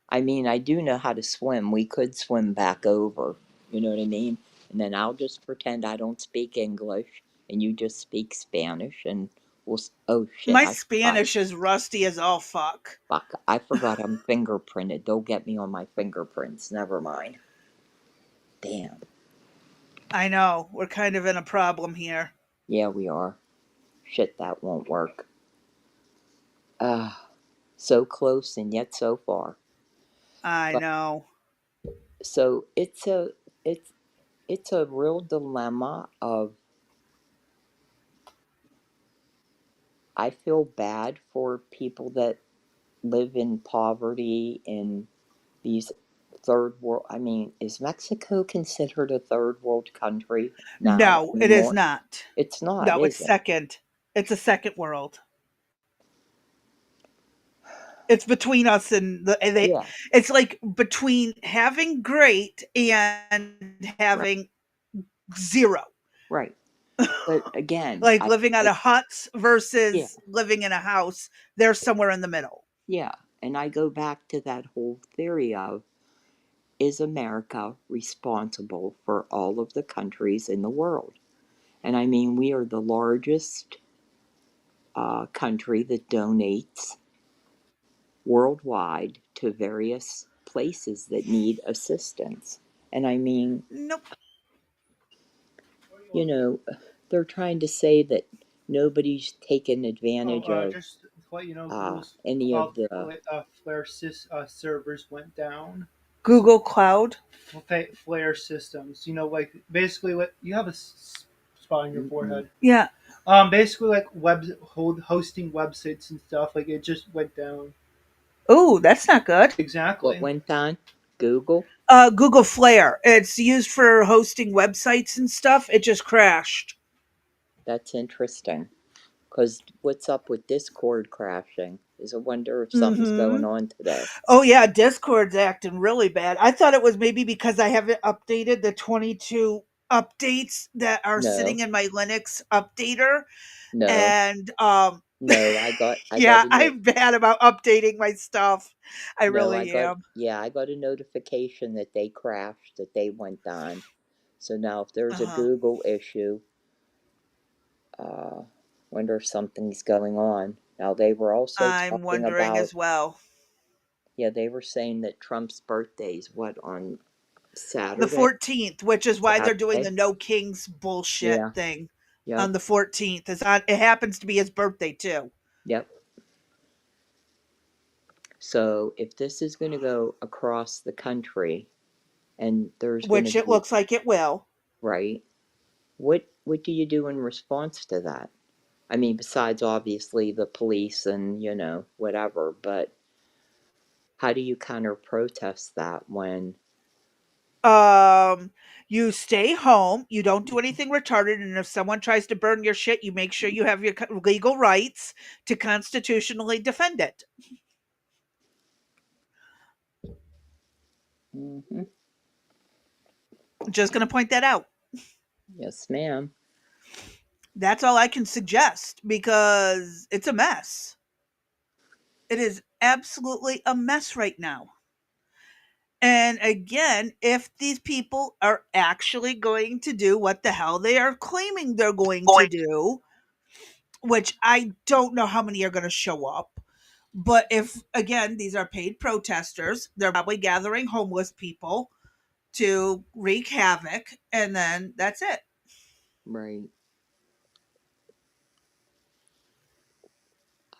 I mean, I do know how to swim. We could swim back over. You know what I mean? And then I'll just pretend I don't speak English and you just speak Spanish, and oh shit, My I forgot. Spanish is rusty as all fuck. Fuck, I forgot I'm fingerprinted. They'll get me on my fingerprints. Never mind. Damn. I know. We're kind of in a problem here. Yeah, we are. Shit, that won't work. Ah, so close and yet so far. I But know. so it's it's a real dilemma of, I feel bad for people that live in poverty in these third world. I mean, is Mexico considered a third world country now No, it is anymore? not. It's not, No, it's is it? second. It's a second world. It's between us and they. Yeah, It's like between having great and right, having zero. right. But again, Like living out I of huts yeah, versus living in a house. They're somewhere in the middle. yeah, and I go back to that whole theory of, is America responsible for all of the countries in the world? And I mean, we are the largest country that donates worldwide to various places that need assistance. And I mean, Nope. you know, they're trying to say that nobody's taken advantage of Just to let you know, Google's any of cloud the. Flare servers went down. Google Cloud. Flare systems. You know, like basically, what you have a spot on your Mm-mm. forehead. Yeah. Basically, like hosting websites and stuff. Like it just went down. Oh, that's not good. What Exactly. went on? Google? Google Flare. It's used for hosting websites and stuff. It just crashed. That's interesting. Because what's up with Discord crashing? Is a wonder if something's Mm-hmm. going on today. Oh yeah, Discord's acting really bad. I thought it was maybe because I haven't updated the 22 updates that are No, sitting in my Linux updater, no, and no. I got yeah, a note. I'm bad about updating my stuff. I No, really am. I got a notification that they crashed, that they went on. So now, if there's a Uh-huh. Google issue, uh, wonder if something's going on. Now they were also I'm talking wondering about, as well. yeah, they were saying that Trump's birthday's what, on The Saturday? 14th, which is why they're doing the Saturday? No Kings bullshit Yeah, thing yep, on the 14th. It happens to be his birthday too, yep. So if this is going to go across the country, and there's going to which it be, looks like it will. right, what do you do in response to that? I mean, besides obviously the police and, whatever, but how do you counter protest that when, Um, you stay home, you don't do anything retarded, and if someone tries to burn your shit, you make sure you have your legal rights to constitutionally defend it. hmm, Just going to point that out. yes, ma'am, That's all I can suggest because it's a mess. It is absolutely a mess right now. And again, if these people are actually going to do what the hell they are claiming they're going to do, which I don't know how many are going to show up, but if, again, these are paid protesters, they're probably gathering homeless people to wreak havoc, and then that's it. right.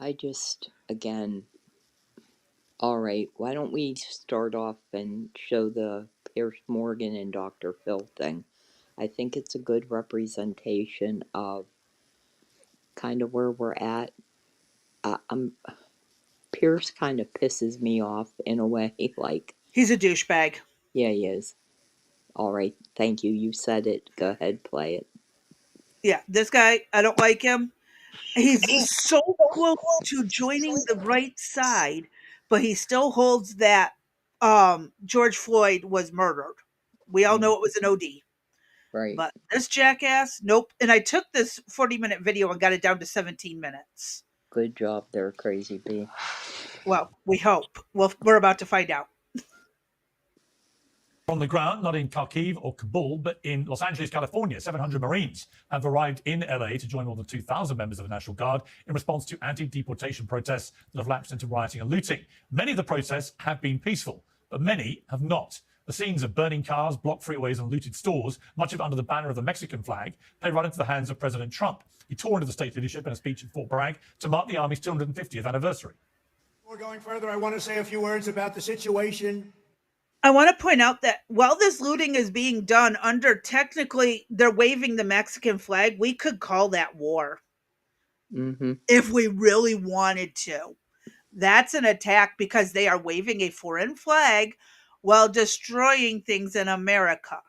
I just, again, all right, why don't we start off and show the Pierce Morgan and Dr. Phil thing? I think it's a good representation of kind of where we're at. I'm Pierce kind of pisses me off in a way. Like, He's a douchebag. yeah, he is. All right, thank you. You said it. Go ahead, play it. Yeah, this guy, I don't like him. He's so close to joining the right side, but he still holds that George Floyd was murdered. We all know Mm, it was an OD. right. But this jackass, nope. And I took this 40-minute video and got it down to 17 minutes. Good job there, Crazy B. Well, we hope. Well, we're about to find out. On the ground, not in Kharkiv or Kabul, but in Los Angeles, California. 700 Marines have arrived in LA to join more than 2,000 members of the National Guard in response to anti-deportation protests that have lapsed into rioting and looting. Many of the protests have been peaceful, but many have not. The scenes of burning cars, blocked freeways, and looted stores, much of it under the banner of the Mexican flag, played right into the hands of President Trump. He tore into the state leadership in a speech at Fort Bragg to mark the Army's 250th anniversary. Before going further, I want to say a few words about the situation. I want to point out that while this looting is being done under technically they're waving the Mexican flag, we could call that war Mm-hmm. if we really wanted to. That's an attack because they are waving a foreign flag while destroying things in America.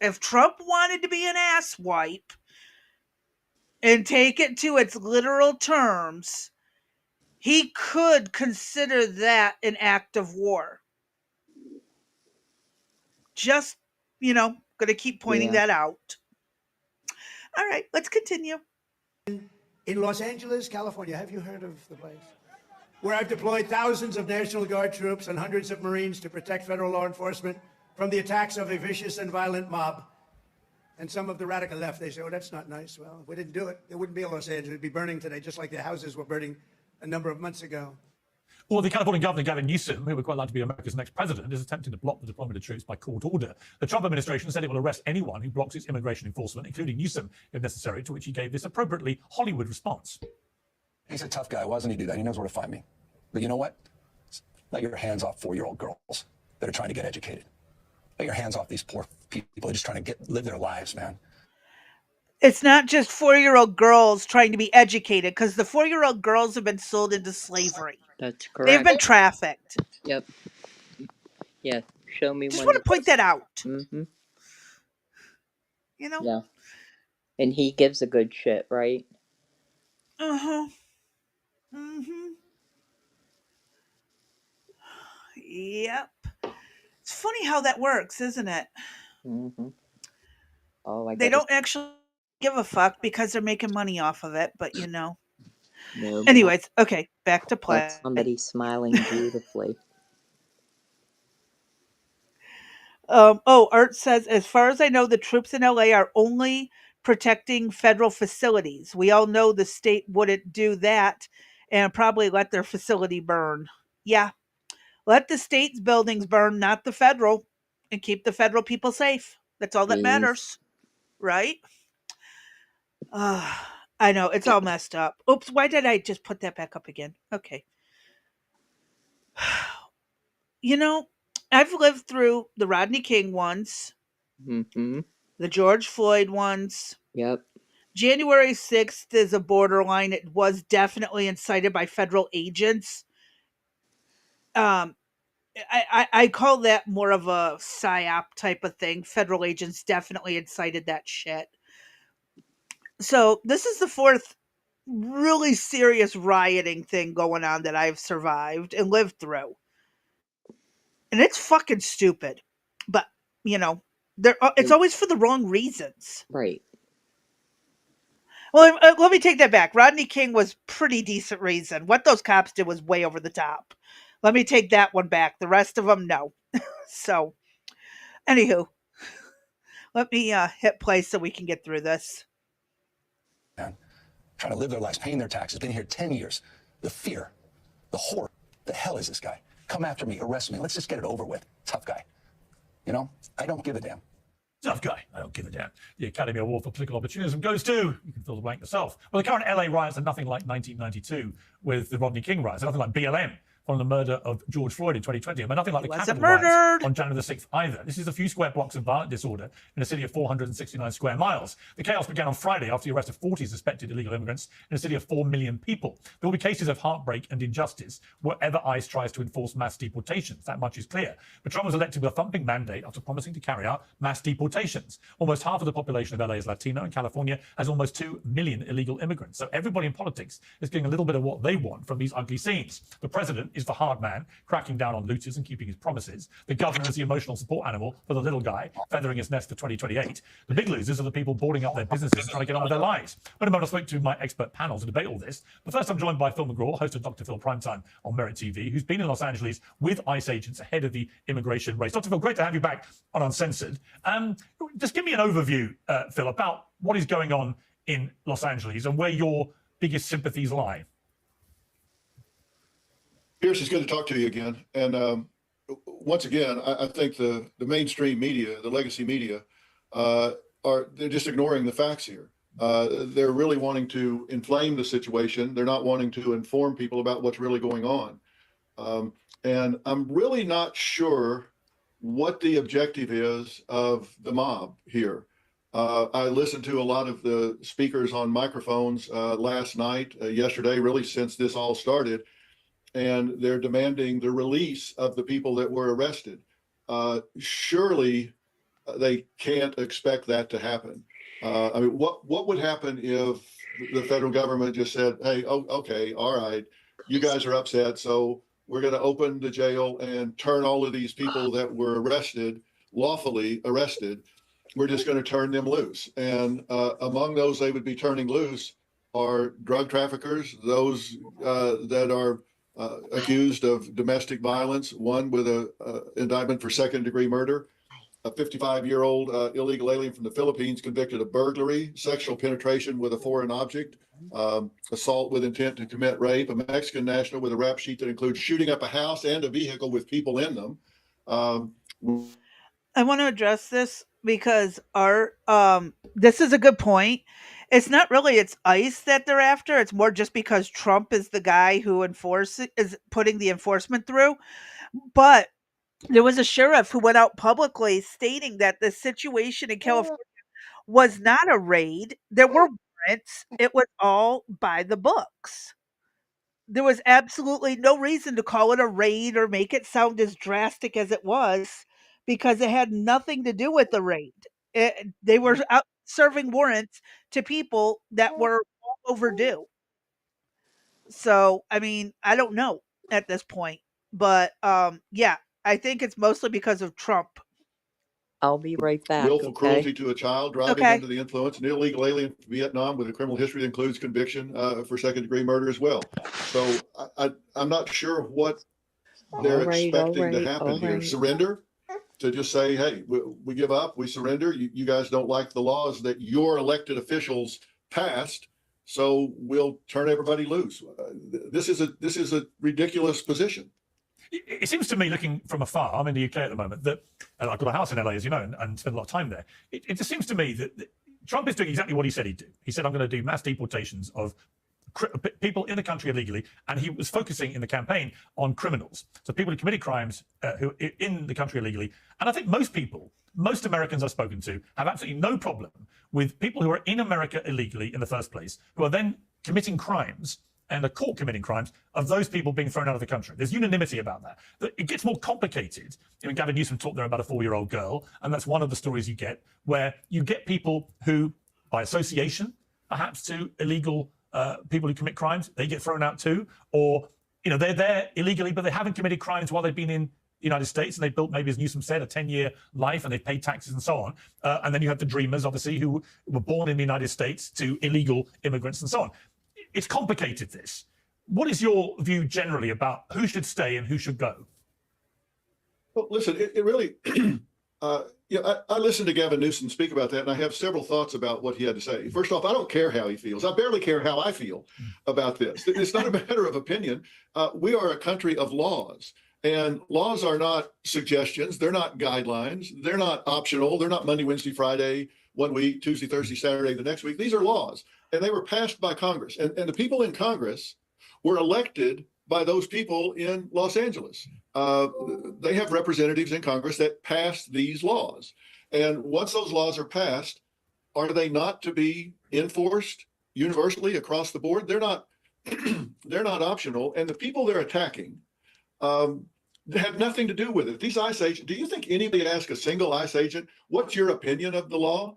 If Trump wanted to be an asswipe and take it to its literal terms, he could consider that an act of war. Just, going to keep pointing Yeah. that out. All right, let's continue. In Los Angeles, California, have you heard of the place? Where I've deployed thousands of National Guard troops and hundreds of Marines to protect federal law enforcement from the attacks of a vicious and violent mob. And some of the radical left, they say, oh, that's not nice. Well, if we didn't do it, it wouldn't be in Los Angeles. It'd be burning today, just like the houses were burning a number of months ago. Well, the California governor, Gavin Newsom, who would quite like to be America's next president, is attempting to block the deployment of troops by court order. The Trump administration said it will arrest anyone who blocks its immigration enforcement, including Newsom, if necessary, to which he gave this appropriately Hollywood response. He's a tough guy. Why doesn't he do that? He knows where to find me. But you know what? Let your hands off 4-year-old girls that are trying to get educated. Let your hands off these poor people who are just trying to live their lives, man. It's not just 4-year-old girls trying to be educated, because the 4-year-old girls have been sold into slavery. That's They've been correct. trafficked. Yep. Yeah. Show me Just one. want to point that out. Mm-hmm. You know? Yeah. And he gives a good shit, right? Uh-huh. Mm-hmm. Yep. It's funny how that works, isn't it? Mm-hmm. Oh, They don't actually give a fuck because they're making money off of it, but you know. No. Anyways, okay, back to play. That's somebody smiling beautifully. Art says, as far as I know, the troops in LA are only protecting federal facilities. We all know the state wouldn't do that and probably let their facility burn. Yeah. Let the state's buildings burn, not the federal, and keep the federal people safe. That's all that matters. Right? I know, it's all messed up. Oops, why did I just put that back up again? Okay. You know, I've lived through the Rodney King ones, Mm-hmm. the George Floyd ones. Yep. January 6th is a borderline. It was definitely incited by federal agents. I call that more of a psyop type of thing. Federal agents definitely incited that shit. So this is the fourth really serious rioting thing going on that I've survived and lived through. And it's fucking stupid. But, you know, it's always for the wrong reasons. Right. Well, let me take that back. Rodney King was pretty decent reason. What those cops did was way over the top. Let me take that one back. The rest of them, no. So, anywho, let me hit play so we can get through this. Man, trying to live their lives, paying their taxes, been here 10 years. The fear, the horror, the hell is this guy? Come after me, arrest me. Let's just get it over with. Tough guy. You know, I don't give a damn. Tough guy. I don't give a damn. The Academy Award for Political Opportunism goes to, you can fill the blank yourself. Well, the current LA riots are nothing like 1992 with the Rodney King riots. They're nothing like BLM following the murder of George Floyd in 2020. And nothing like the Capitol riots on January the 6th either. This is a few square blocks of violent disorder in a city of 469 square miles. The chaos began on Friday after the arrest of 40 suspected illegal immigrants in a city of 4 million people. There will be cases of heartbreak and injustice wherever ICE tries to enforce mass deportations. That much is clear. But Trump was elected with a thumping mandate after promising to carry out mass deportations. Almost half of the population of LA is Latino, and California has almost 2 million illegal immigrants. So everybody in politics is getting a little bit of what they want from these ugly scenes. The president is the hard man, cracking down on looters and keeping his promises. The governor is the emotional support animal for the little guy, feathering his nest for 2028. The big losers are the people boarding up their businesses and trying to get on with their lives. In a moment, I spoke to my expert panel to debate all this. But first, I'm joined by Phil McGraw, host of Dr. Phil Primetime on Merit TV, who's been in Los Angeles with ICE agents ahead of the immigration race. Dr. Phil, great to have you back on Uncensored. Just give me an overview, Phil, about what is going on in Los Angeles and where your biggest sympathies lie. Pierce, it's good to talk to you again. And once again, I think the mainstream media, the legacy media, they're just ignoring the facts here. They're really wanting to inflame the situation. They're not wanting to inform people about what's really going on. And I'm really not sure what the objective is of the mob here. I listened to a lot of the speakers on microphones last night, yesterday, really since this all started. And they're demanding the release of the people that were arrested. Surely they can't expect that to happen. I mean, what would happen if the federal government just said, hey, okay, all right, you guys are upset, so we're going to open the jail and turn all of these people that were arrested, lawfully arrested, we're just going to turn them loose. And among those they would be turning loose are drug traffickers, those that are accused of domestic violence, one with a indictment for second-degree murder, a 55-year-old illegal alien from the Philippines convicted of burglary, sexual penetration with a foreign object, assault with intent to commit rape, a Mexican national with a rap sheet that includes shooting up a house and a vehicle with people in them. I want to address this because this is a good point. It's not really it's ICE that they're after. It's more just because Trump is the guy who is putting the enforcement through. But there was a sheriff who went out publicly stating that the situation in California was not a raid. There were warrants. It was all by the books. There was absolutely no reason to call it a raid or make it sound as drastic as it was because it had nothing to do with the raid. They were out serving warrants to people that were all overdue. So, I mean, I don't know at this point, but yeah, I think it's mostly because of Trump. I'll be right back, Willful okay? cruelty to a child, driving Okay. under the influence, an illegal alien from Vietnam with a criminal history that includes conviction for second-degree murder as well. So I'm not sure what they're expecting to happen here. Surrender? To just say, hey, we give up, we surrender. You guys don't like the laws that your elected officials passed, so we'll turn everybody loose. This is a ridiculous position. It seems to me, looking from afar, I'm in the UK at the moment, that and I've got a house in LA, as you know, and spend a lot of time there. It just seems to me that Trump is doing exactly what he said he'd do. He said, I'm going to do mass deportations of people in the country illegally, and he was focusing in the campaign on criminals, so people who committed crimes who are in the country illegally. And I think most Americans I've spoken to have absolutely no problem with people who are in America illegally in the first place, who are then committing crimes and are caught committing crimes, of those people being thrown out of the country. There's unanimity about that. It gets more complicated. Gavin Newsom talked there about a 4-year-old girl, and that's one of the stories you get, where you get people who, by association, perhaps to illegal people who commit crimes, they get thrown out too, or they're there illegally, but they haven't committed crimes while they've been in the United States, and they've built, maybe as Newsom said, a 10-year life, and they've paid taxes and so on. And then you have the dreamers, obviously, who were born in the United States to illegal immigrants and so on. It's complicated, this. What is your view generally about who should stay and who should go? Well, listen, it really, I listened to Gavin Newsom speak about that, and I have several thoughts about what he had to say. First off, I don't care how he feels. I barely care how I feel about this. It's not a matter of opinion. We are a country of laws, and laws are not suggestions. They're not guidelines. They're not optional. They're not Monday, Wednesday, Friday, one week, Tuesday, Thursday, Saturday, the next week. These are laws, and they were passed by Congress. And the people in Congress were elected by those people in Los Angeles. They have representatives in Congress that pass these laws. And once those laws are passed, are they not to be enforced universally across the board? They're not. They're not optional. And the people they're attacking have nothing to do with it. These ICE agents, do you think anybody asked a single ICE agent, what's your opinion of the law?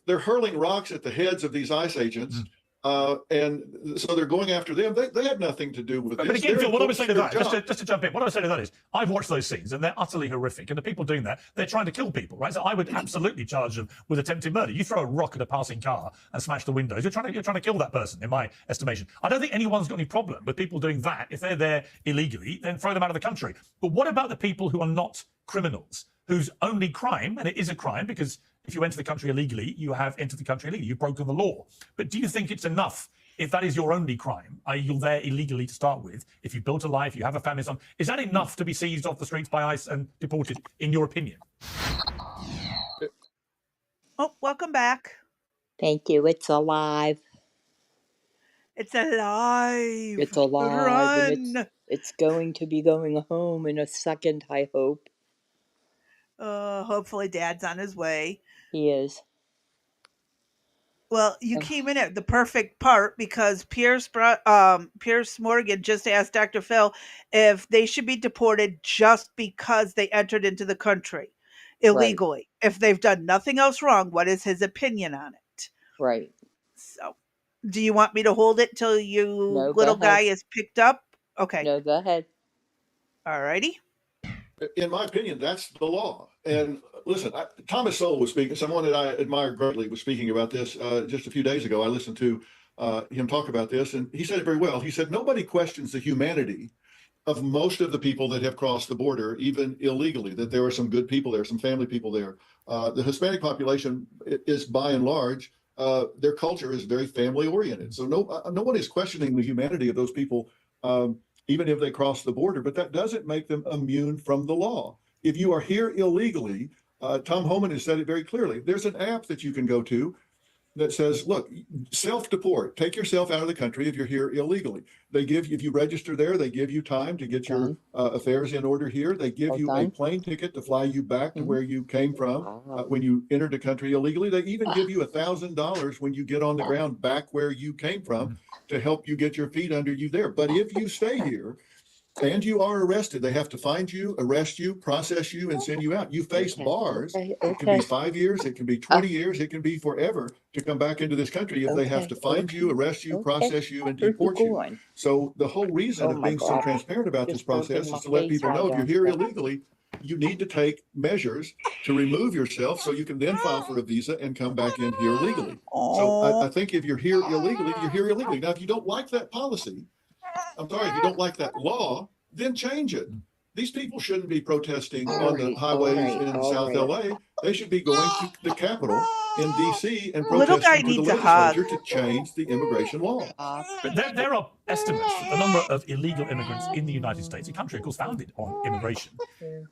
They're hurling rocks at the heads of these ICE agents. And so they're going after them. They had nothing to do with this. But again, Phil, what I would say to that, just to jump in, what I would say to that is, I've watched those scenes and they're utterly horrific. And the people doing that, they're trying to kill people, right? So I would absolutely charge them with attempted murder. You throw a rock at a passing car and smash the windows, you're trying to kill that person, in my estimation. I don't think anyone's got any problem with people doing that. If they're there illegally, then throw them out of the country. But what about the people who are not criminals, whose only crime, and it is a crime because if you enter the country illegally, you have entered the country illegally, you've broken the law. But do you think it's enough if that is your only crime, i.e. you're there illegally to start with, if you built a life, you have a family, son, is that enough to be seized off the streets by ICE and deported, in your opinion? Oh, welcome back. Thank you. It's alive. It's alive. It's alive. Run. And it's going to be going home in a second, I hope. Hopefully Dad's on his way. He is. Well, you came in at the perfect part because Piers Morgan just asked Dr. Phil if they should be deported just because they entered into the country illegally. Right. If they've done nothing else wrong, what is his opinion on it? Right. So, do you want me to hold it till little guy is picked up? Okay. No, go ahead. All righty. In my opinion, that's the law. And listen, Thomas Sowell was speaking, someone that I admire greatly was speaking about this just a few days ago. I listened to him talk about this, and he said it very well. He said, nobody questions the humanity of most of the people that have crossed the border, even illegally, that there are some good people there, some family people there. The Hispanic population is by and large, their culture is very family oriented. So no one is questioning the humanity of those people, even if they cross the border, but that doesn't make them immune from the law. If you are here illegally, Tom Homan has said it very clearly. There's an app that you can go to that says, look, self-deport, take yourself out of the country if you're here illegally. They give you, if you register there, they give you time to get your affairs in order here. They give you a plane ticket to fly you back to where you came from when you entered the country illegally. They even give you $1,000 when you get on the ground back where you came from to help you get your feet under you there. But if you stay here and you are arrested, they have to find you, arrest you, process you, and send you out. You face bars. It can be 5 years, it can be 20 years, it can be forever to come back into this country if they have to find you, arrest you, process you, and deport you. So the whole reason of being so transparent about this process is to let people know if you're here illegally, you need to take measures to remove yourself so you can then file for a visa and come back in here legally. So I think if you're here illegally, you're here illegally. Now, if you don't like that policy, I'm sorry, if you don't like that law, then change it. These people shouldn't be protesting on the highways in South LA. They should be going to the Capitol in DC and Little guy protesting to the needs a hug. legislature to change the immigration law. But there are estimates that the number of illegal immigrants in the United States, a country, of course, founded on immigration,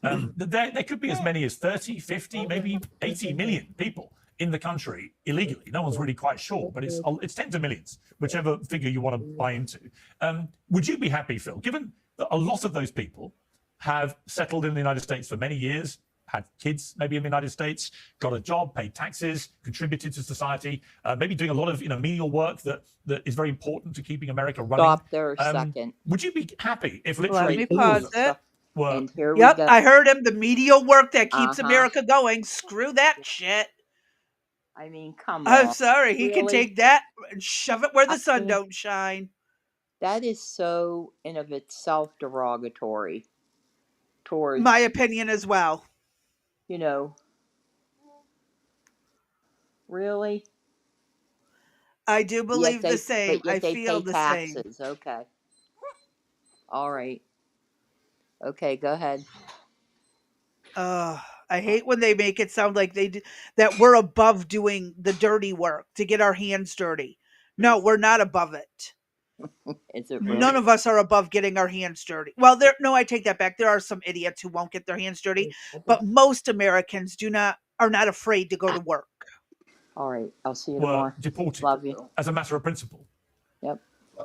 there could be as many as 30, 50, maybe 80 million people in the country illegally. No one's really quite sure, but it's tens of millions, whichever figure you want to buy into. Would you be happy, Phil, given that a lot of those people have settled in the United States for many years, had kids maybe in the United States, got a job, paid taxes, contributed to society, maybe doing a lot of menial work that is very important to keeping America running. Stop there a second. Would you be happy if Let literally me pause it. were? Yep, I heard him. The menial work that keeps America going. Screw that shit. I mean, come on. I'm sorry. He can Really? take that and shove it where the sun don't shine. That is so in of itself derogatory towards, My opinion as well. Really? I do believe the same. But yet I they feel pay the taxes. same. Okay. All right. Okay, go ahead. I hate when they make it sound like that we're above doing the dirty work to get our hands dirty. No, we're not above it. Is it really? None of us are above getting our hands dirty. Well, no, I take that back. There are some idiots who won't get their hands dirty, but most Americans are not afraid to go to work. All right. I'll see you tomorrow. Deported. Love you. As a matter of principle. Yep.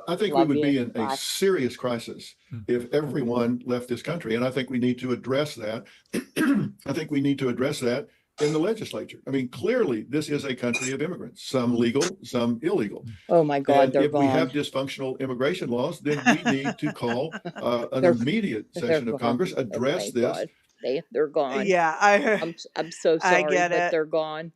I think we would be in a serious crisis if everyone left this country. And I think we need to address that. I think we need to address that in the legislature. I mean, clearly, this is a country of immigrants, some legal, some illegal. Oh, my God, and they're if gone. we have dysfunctional immigration laws, then we need to call an immediate session of Congress, address this. God. They're gone. Yeah, I'm so sorry, I get but it. they're gone.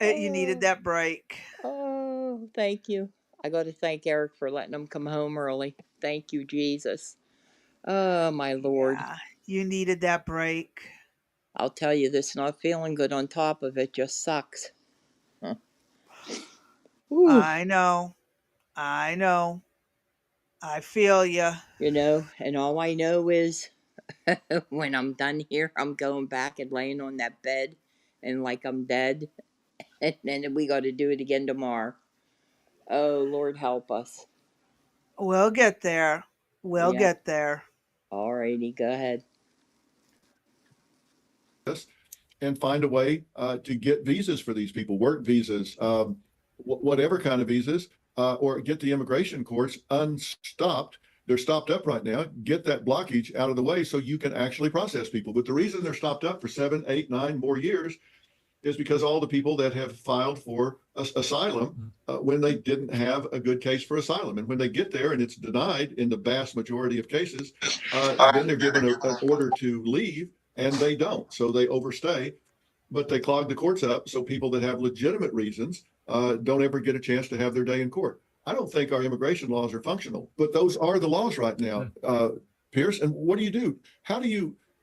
You needed that break. Oh, thank you. I got to thank Eric for letting them come home early. Thank you, Jesus. Oh, my Lord. Yeah, you needed that break. I'll tell you, this not feeling good on top of it just sucks. Huh. I know. I feel you. And all I know is when I'm done here, I'm going back and laying on that bed and like I'm dead. And then we got to do it again tomorrow. Oh, Lord help us. We'll get there. We'll get there. All righty, go ahead. And find a way to get visas for these people, work visas, whatever kind of visas, or get the immigration courts unstopped. They're stopped up right now. Get that blockage out of the way so you can actually process people. But the reason they're stopped up for 7, 8, 9 more years is because all the people that have filed for asylum when they didn't have a good case for asylum. And when they get there and it's denied in the vast majority of cases, then they're given an order to leave and they don't. So they overstay, but they clog the courts up. So people that have legitimate reasons don't ever get a chance to have their day in court. I don't think our immigration laws are functional, but those are the laws right now, Pierce. And what do?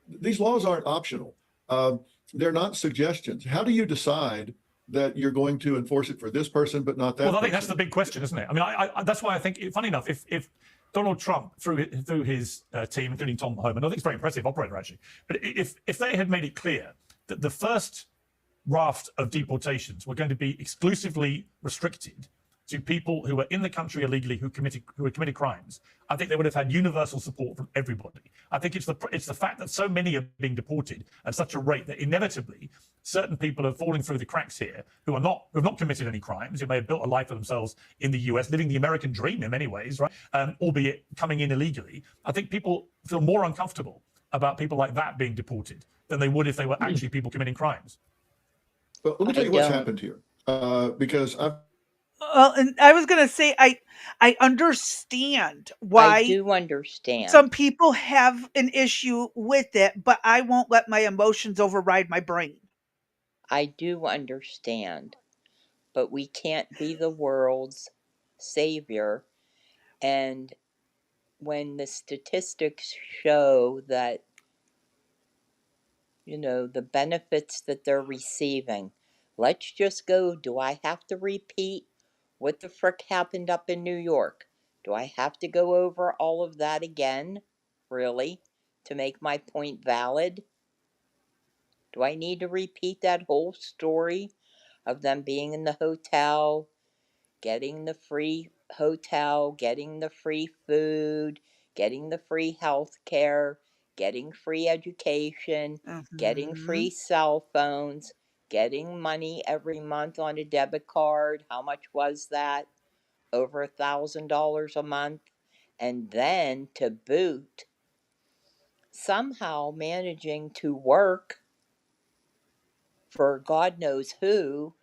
These laws aren't optional. They're not suggestions. How do you decide that you're going to enforce it for this person, but not that Well, I think person? that's the big question, isn't it? I mean, that's why I think, funny enough, if Donald Trump, through his team, including Tom Homan, I think it's a very impressive operator, actually, but if they had made it clear that the first raft of deportations were going to be exclusively restricted to people who were in the country illegally who had committed crimes, I think they would have had universal support from everybody. I think it's the fact that so many are being deported at such a rate that inevitably certain people are falling through the cracks here who have not committed any crimes, who may have built a life for themselves in the US, living the American dream in many ways, right? Albeit coming in illegally. I think people feel more uncomfortable about people like that being deported than they would if they were actually people committing crimes. But let me tell you what's happened here, because I've Well, and I was gonna say I understand I why do understand. some people have an issue with it, but I won't let my emotions override my brain. I do understand. But we can't be the world's savior. And when the statistics show that, the benefits that they're receiving, let's just go. Do I have to repeat what the frick happened up in New York? Do I have to go over all of that again, really, to make my point valid? Do I need to repeat that whole story of them being in the hotel, getting the free hotel, getting the free food, getting the free health care, getting free education, getting free Mhm. cell phones, getting money every month on a debit card? How much was that? Over $1,000 a month. And then to boot, somehow managing to work for God knows who,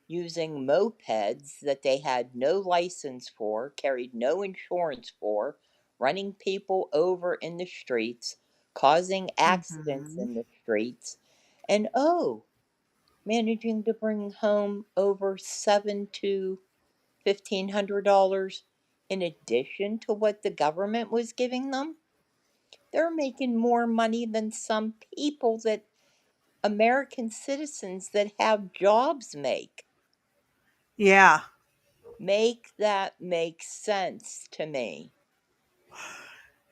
using mopeds that they had no license for, carried no insurance for, running people over in the streets, causing accidents Mhm. in the streets, and managing to bring home over $7 to $1,500 in addition to what the government was giving them. They're making more money than some people that American citizens that have jobs make. Yeah, Make that make sense to me.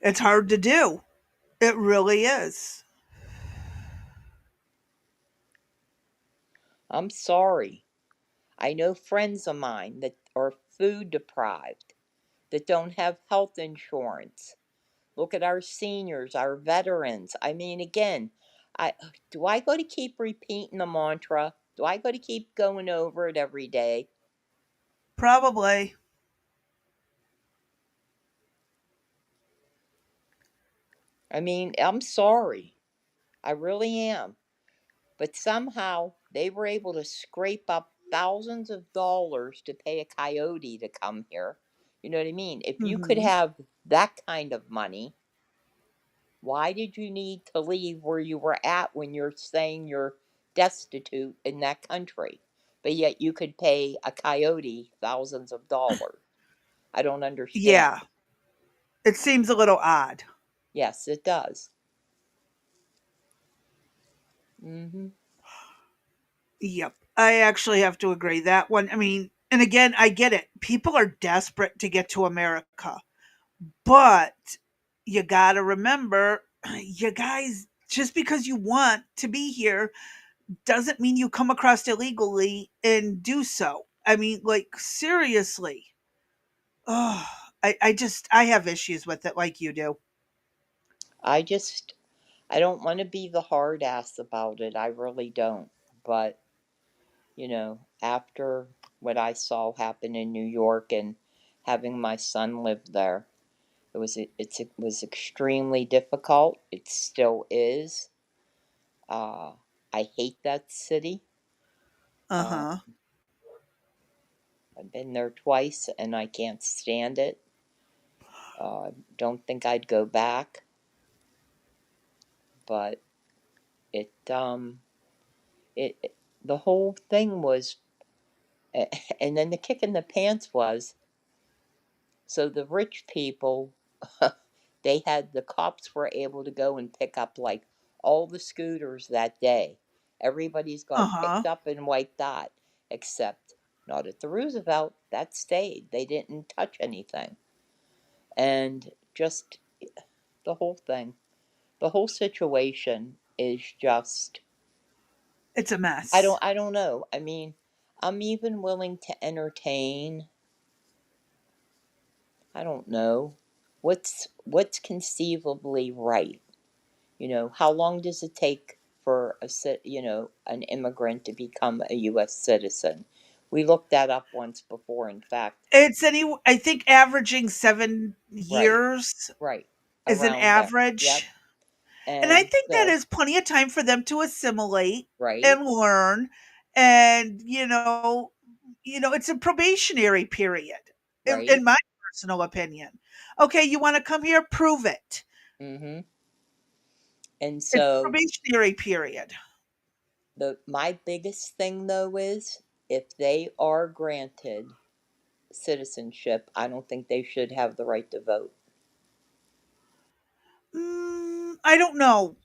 it's hard to do. It really is. I'm sorry. I know friends of mine that are food deprived, that don't have health insurance. Look at our seniors, our veterans. I mean, again, I do I got to keep repeating the mantra? Do I got to keep going over it every day? Probably. I mean, I'm sorry. I really am. But somehow they were able to scrape up thousands of dollars to pay a coyote to come here. You know what I mean? If you could Mhm. have that kind of money, why did you need to leave where you were at when you're saying you're destitute in that country? But yet you could pay a coyote thousands of dollars. I don't Yeah, understand. it seems a little odd. Yes, it does. Mm-hmm. Yep. I actually have to agree that one. I mean, and again, I get it. People are desperate to get to America. But you got to remember, you guys, just because you want to be here doesn't mean you come across illegally and do so. I mean, like, seriously. Oh, I have issues with it like you do. I just, I don't want to be the hard ass about it. I really don't. But after what I saw happen in New York and having my son live there, it was extremely difficult. It still is. Uh, I hate that city. Uh Uh, huh. I've been there twice and I can't stand it. Don't think I'd go back, but it the whole thing was, and then the kick in the pants was, so the rich people, the cops were able to go and pick up like all the scooters that day. Everybody's Uh got huh. picked up and wiped out, except not at the Roosevelt. That stayed. They didn't touch anything. And just the whole thing, the whole situation is just, It's a mess. I don't know. I mean, I'm even willing to entertain, I don't know, what's conceivably right. How long does it take for an immigrant to become a U.S. citizen? We looked that up once before. In fact, I think averaging seven right, years right, is an around there. average. Yep. And I And think that so, is plenty of time for them to assimilate right, and learn. And, it's a probationary period, right. in my personal opinion. Okay, you want to come here, prove it. Mm-hmm. And It's a so probationary period. my biggest thing though is if they are granted citizenship, I don't think they should have the right to vote. I don't know.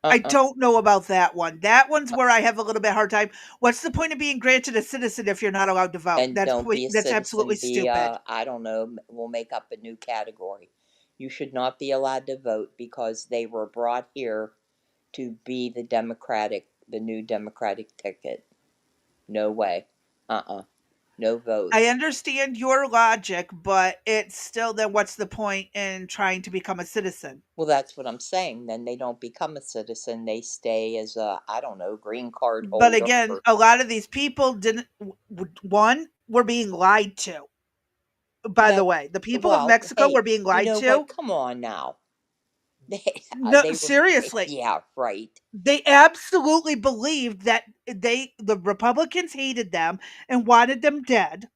I Uh-uh. don't know about that one. That one's where I have a little bit hard time. What's the point of being granted a citizen if you're not allowed to vote? And don't be a That's citizen, absolutely be stupid. I don't know, we'll make up a new category. You should not be allowed to vote because they were brought here to be the new democratic ticket. No way. Uh-uh. No I votes. understand your logic, but it's still, then what's the point in trying to become a citizen? Well, that's what I'm saying. Then they don't become a citizen. They stay as a, I don't know, green card But holder again, or a something. lot of these people didn't. One, were being lied to. By the No, way, the people of well, Mexico were hey, being you lied know what? to. Come on now. No, They were, seriously, yeah, right. they absolutely believed that the Republicans hated them and wanted them dead.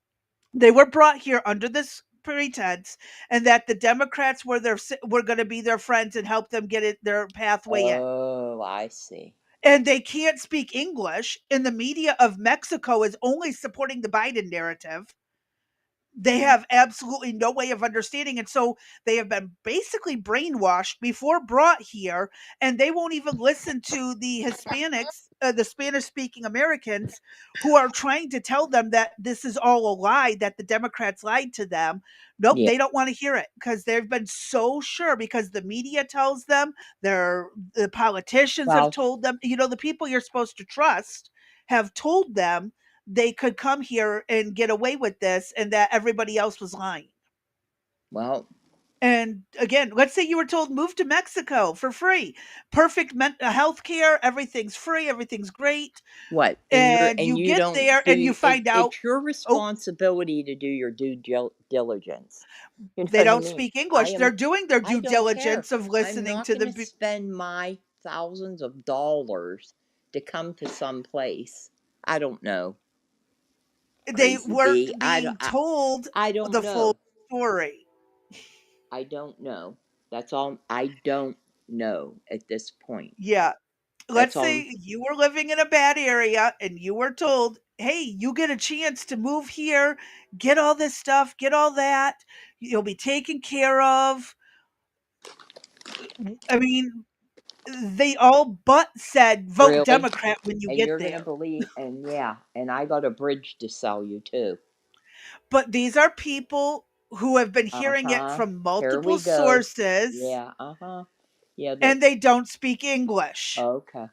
They were brought here under this pretense, and that the Democrats were going to be their friends and help them get their pathway in. Oh, I see. And they can't speak English, and the media of Mexico is only supporting the Biden narrative. They Mm, have absolutely no way of understanding, and so they have been basically brainwashed before brought here, and they won't even listen to the Hispanics, the Spanish speaking Americans, who are trying to tell them that this is all a lie, that the Democrats lied to them. Nope, yeah. they don't want to hear it because they've been so sure, because the media tells them, the politicians have Well, told them, the people you're supposed to trust have told them they could come here and get away with this, and that everybody else was lying. well, And again, let's say you were told move to Mexico for free. Perfect health care, everything's free, everything's great. what? And And you you get don't there and you do it. find out, It's your oh, responsibility to do your diligence. You know they what I don't mean? speak English. They're doing their I due don't care. diligence of I'm listening not to going to the. spend my thousands of dollars to come to some place. I don't know. They Crazy weren't bee. being told I don't the full know. story. I don't know. That's all. I don't know at this point. Yeah. That's Let's all. say you were living in a bad area and you were told, "Hey, you get a chance to move here, get all this stuff, get all that. You'll be taken care of." I mean, they all but said vote Really? Democrat when you And get you're going to there. believe, and yeah, and I got a bridge to sell you too. But these are people who have been Uh hearing it huh. from Here multiple we go. sources, Yeah, uh huh. Yeah, that. and they don't speak English. Okay.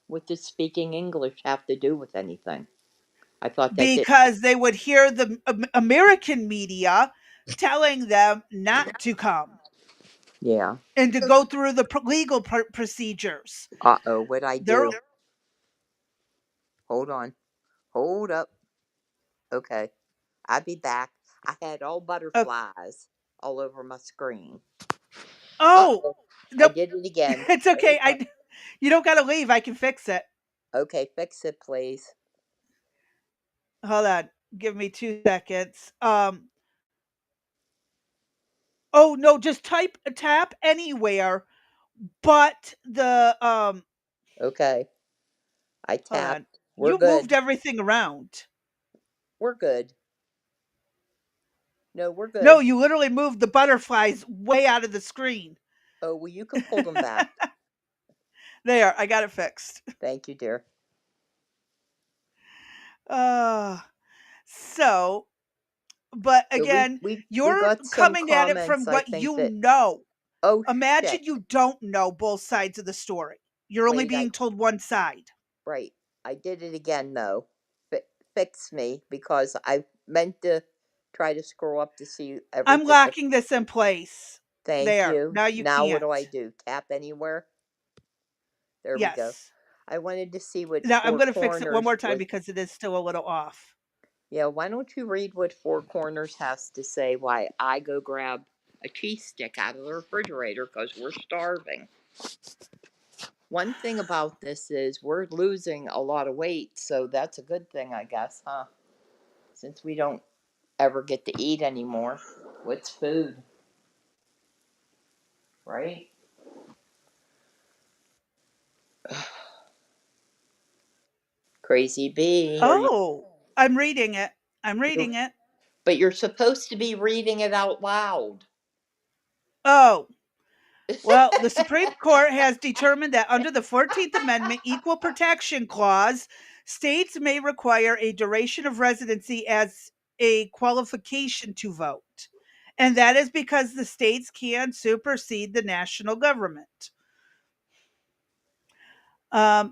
What does speaking English have to do with anything? I thought that did. Because they would hear the American media telling them not to come Yeah. and to go through the legal procedures. What'd I They're do? Hold on. Hold up. Okay. I'll be back. I had all uh, butterflies all over my screen. oh, Oh, I nope, did it again. it's okay. Hold on. You don't got to leave. I can fix it. Okay, fix it, please. Hold on, give me 2 seconds. Oh no, just type a tap anywhere, but Okay. I hold on. tapped. We're You good. moved everything around. We're good. No, we're No, good. you literally moved the butterflies way out of the screen. Oh, well, you can pull them back. There, I got it fixed. Thank you, dear. Uh, so, but So we again, we we you're got some coming at it from comments. I what think you that know. oh Imagine shit. you don't know both sides of the story. You're only Wait, being told one side. right. I did it again though. Fix me because I meant to try to scroll up to see I'm everything. locking this in place. Thank There. you. Now you Now what can't. do I do? Tap anywhere? There we go. Yes. I wanted to see what Now I'm Four going to fix it one Corners more time was. because it is still a little off. Yeah, why don't you read what Four Corners has to say? Why I go grab a cheese stick out of the refrigerator because we're starving. One thing about this is we're losing a lot of weight, so that's a good thing, I guess, huh? Since we don't ever get to eat anymore. What's food? Right? Crazy Bee, are you? Oh, I'm reading it. I'm You're, reading it. but you're supposed to be reading it out loud. Oh, well, the Supreme Court has determined that under the 14th Amendment Equal Protection Clause, states may require a duration of residency as a qualification to vote. And that is because the states can supersede the national government.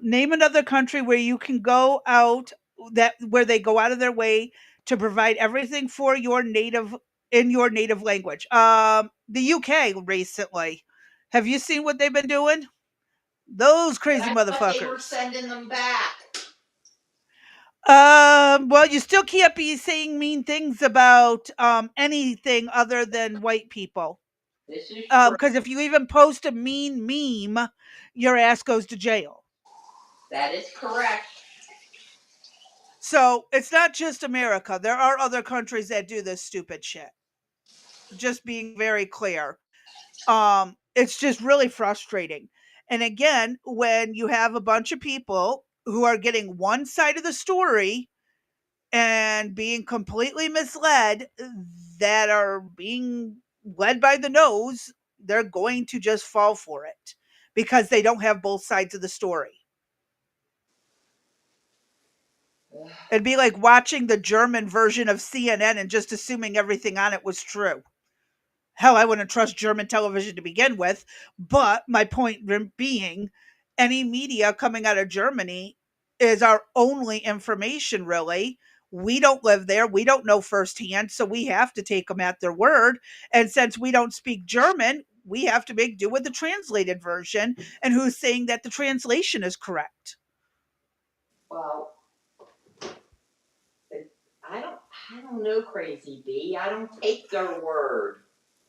Name another country where you can go out that where they go out of their way to provide everything for your native in your native language. The UK recently. Have you seen what they've been doing? Those But crazy I thought they were motherfuckers. sending them back. Well, you still can't be saying mean things about anything other than white people. This is true. Because if you even post a mean meme, your ass goes to jail. That is correct. So it's not just America. There are other countries that do this stupid shit. Just being very clear. It's just really frustrating. And again, when you have a bunch of people who are getting one side of the story and being completely misled, that are being led by the nose, they're going to just fall for it because they don't have both sides of the story. It'd be like watching the German version of CNN and just assuming everything on it was true. Hell, I wouldn't trust German television to begin with. But my point being, any media coming out of Germany is our only information, really. We don't live there. We don't know firsthand. So we have to take them at their word. And since we don't speak German, we have to make do with the translated version and who's saying that the translation is correct. Well, I don't I don't know, Crazy Bee. I don't take their word.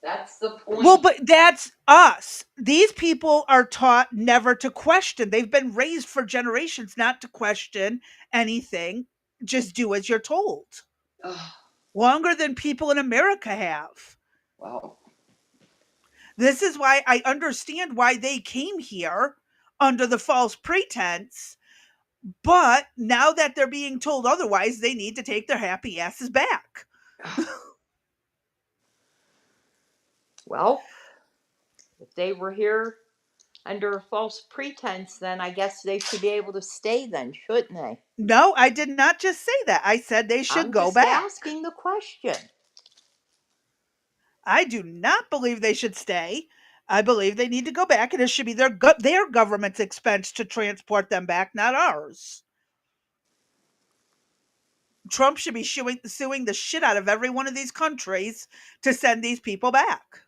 That's the Well, point. but that's us. These people are taught never to question. They've been raised for generations not to question anything. Just do as you're told. Ugh, Longer than people in America have. well, This is why I understand why they came here under the false pretense. But now that they're being told otherwise, they need to take their happy asses back. well, if they were here under a false pretense, then I guess they should be able to stay then, shouldn't they? No, I did not just say that. I said they should I'm go just back. asking the question. I do not believe they should stay. I believe they need to go back, and it should be their government's expense to transport them back, not ours. Trump should be suing the shit out of every one of these countries to send these people back.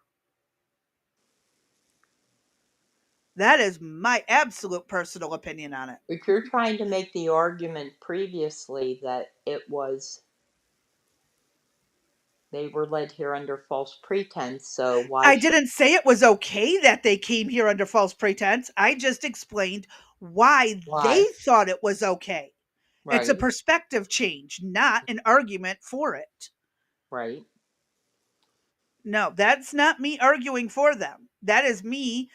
That is my absolute personal opinion on it. But you're trying to make the argument previously that it was they were led here under false pretense, so why I should didn't say it was okay that they came here under false pretense. I just explained why they why? thought it was okay. It's a Right, perspective change, not an argument for it. right. No, that's not me arguing for them. That is me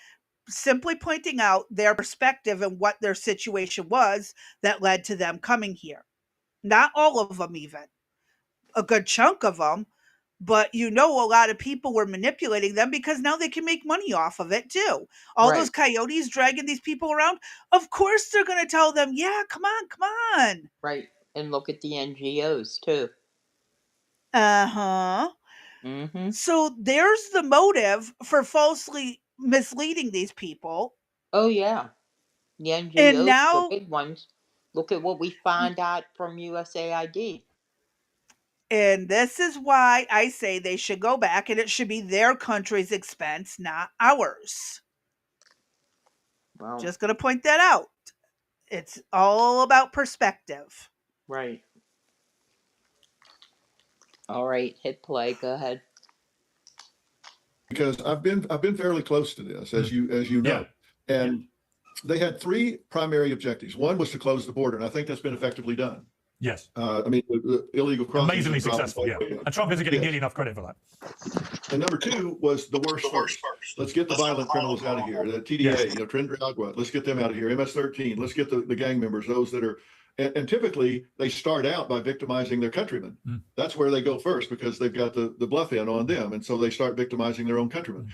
simply pointing out their perspective and what their situation was that led to them coming here. Not all of them, even a good chunk of them, But a lot of people were manipulating them because now they can make money off of it too. All those Right. coyotes dragging these people around, of course they're going to tell them, yeah, come on, come on. Right. And look at the NGOs too. Uh-huh. Mm-hmm. So there's the motive for falsely misleading these people. Oh yeah. The And NGOs, the now, big ones. Look at what we find out from USAID. and this is why I say they should go back and it should be their country's expense, not ours. Well, Just going to point that out. It's all about perspective. right. All right. Hit play. Go ahead. Because I've been fairly close to this, as you know, and they had three primary objectives. One was to close the border, and I think that's been effectively done. Yes. I mean, the illegal crossings Amazingly have dropped successful, way yeah. down. And Trump isn't getting Yes. nearly enough credit for that. And number two was the worst first. Let's get the violent criminals out of here. The TDA, Yes. Trinidad, let's get them out of here. MS-13, let's get the gang members, those that are, and typically they start out by victimizing their countrymen. That's where they go first because they've got the bluff in on them. And so they start victimizing their own countrymen.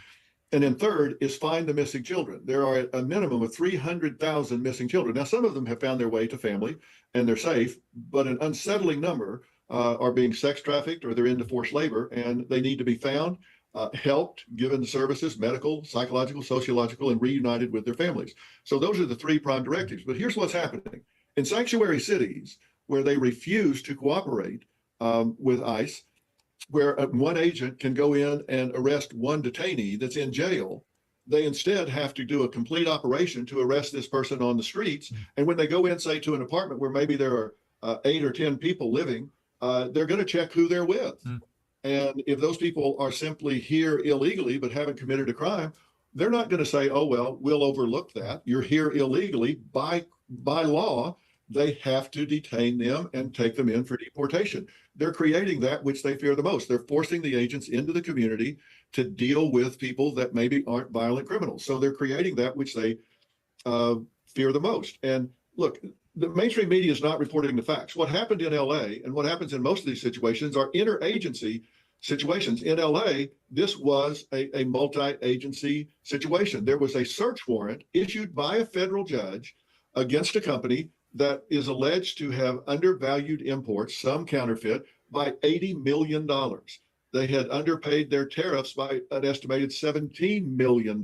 And then third is find the missing children. There are a minimum of 300,000 missing children. Now, some of them have found their way to family and they're safe, but an unsettling number are being sex trafficked or they're into forced labor and they need to be found, helped, given services, medical, psychological, sociological, and reunited with their families. So those are the three prime directives. But here's what's happening. In sanctuary cities where they refuse to cooperate with ICE, where one agent can go in and arrest one detainee that's in jail, they instead have to do a complete operation to arrest this person on the streets. And when they go in, say, to an apartment where maybe there are 8 or 10 people living, they're going to check who they're with. And if those people are simply here illegally but haven't committed a crime, they're not going to say, oh, well, we'll overlook that. You're here illegally. By law, they have to detain them and take them in for deportation. They're creating that which they fear the most. They're forcing the agents into the community to deal with people that maybe aren't violent criminals. So they're creating that which they fear the most. And look, the mainstream media is not reporting the facts. What happened in LA and what happens in most of these situations are interagency situations. In LA, this was a multi-agency situation. There was a search warrant issued by a federal judge against a company that is alleged to have undervalued imports, some counterfeit, by $80 million. They had underpaid their tariffs by an estimated $17 million.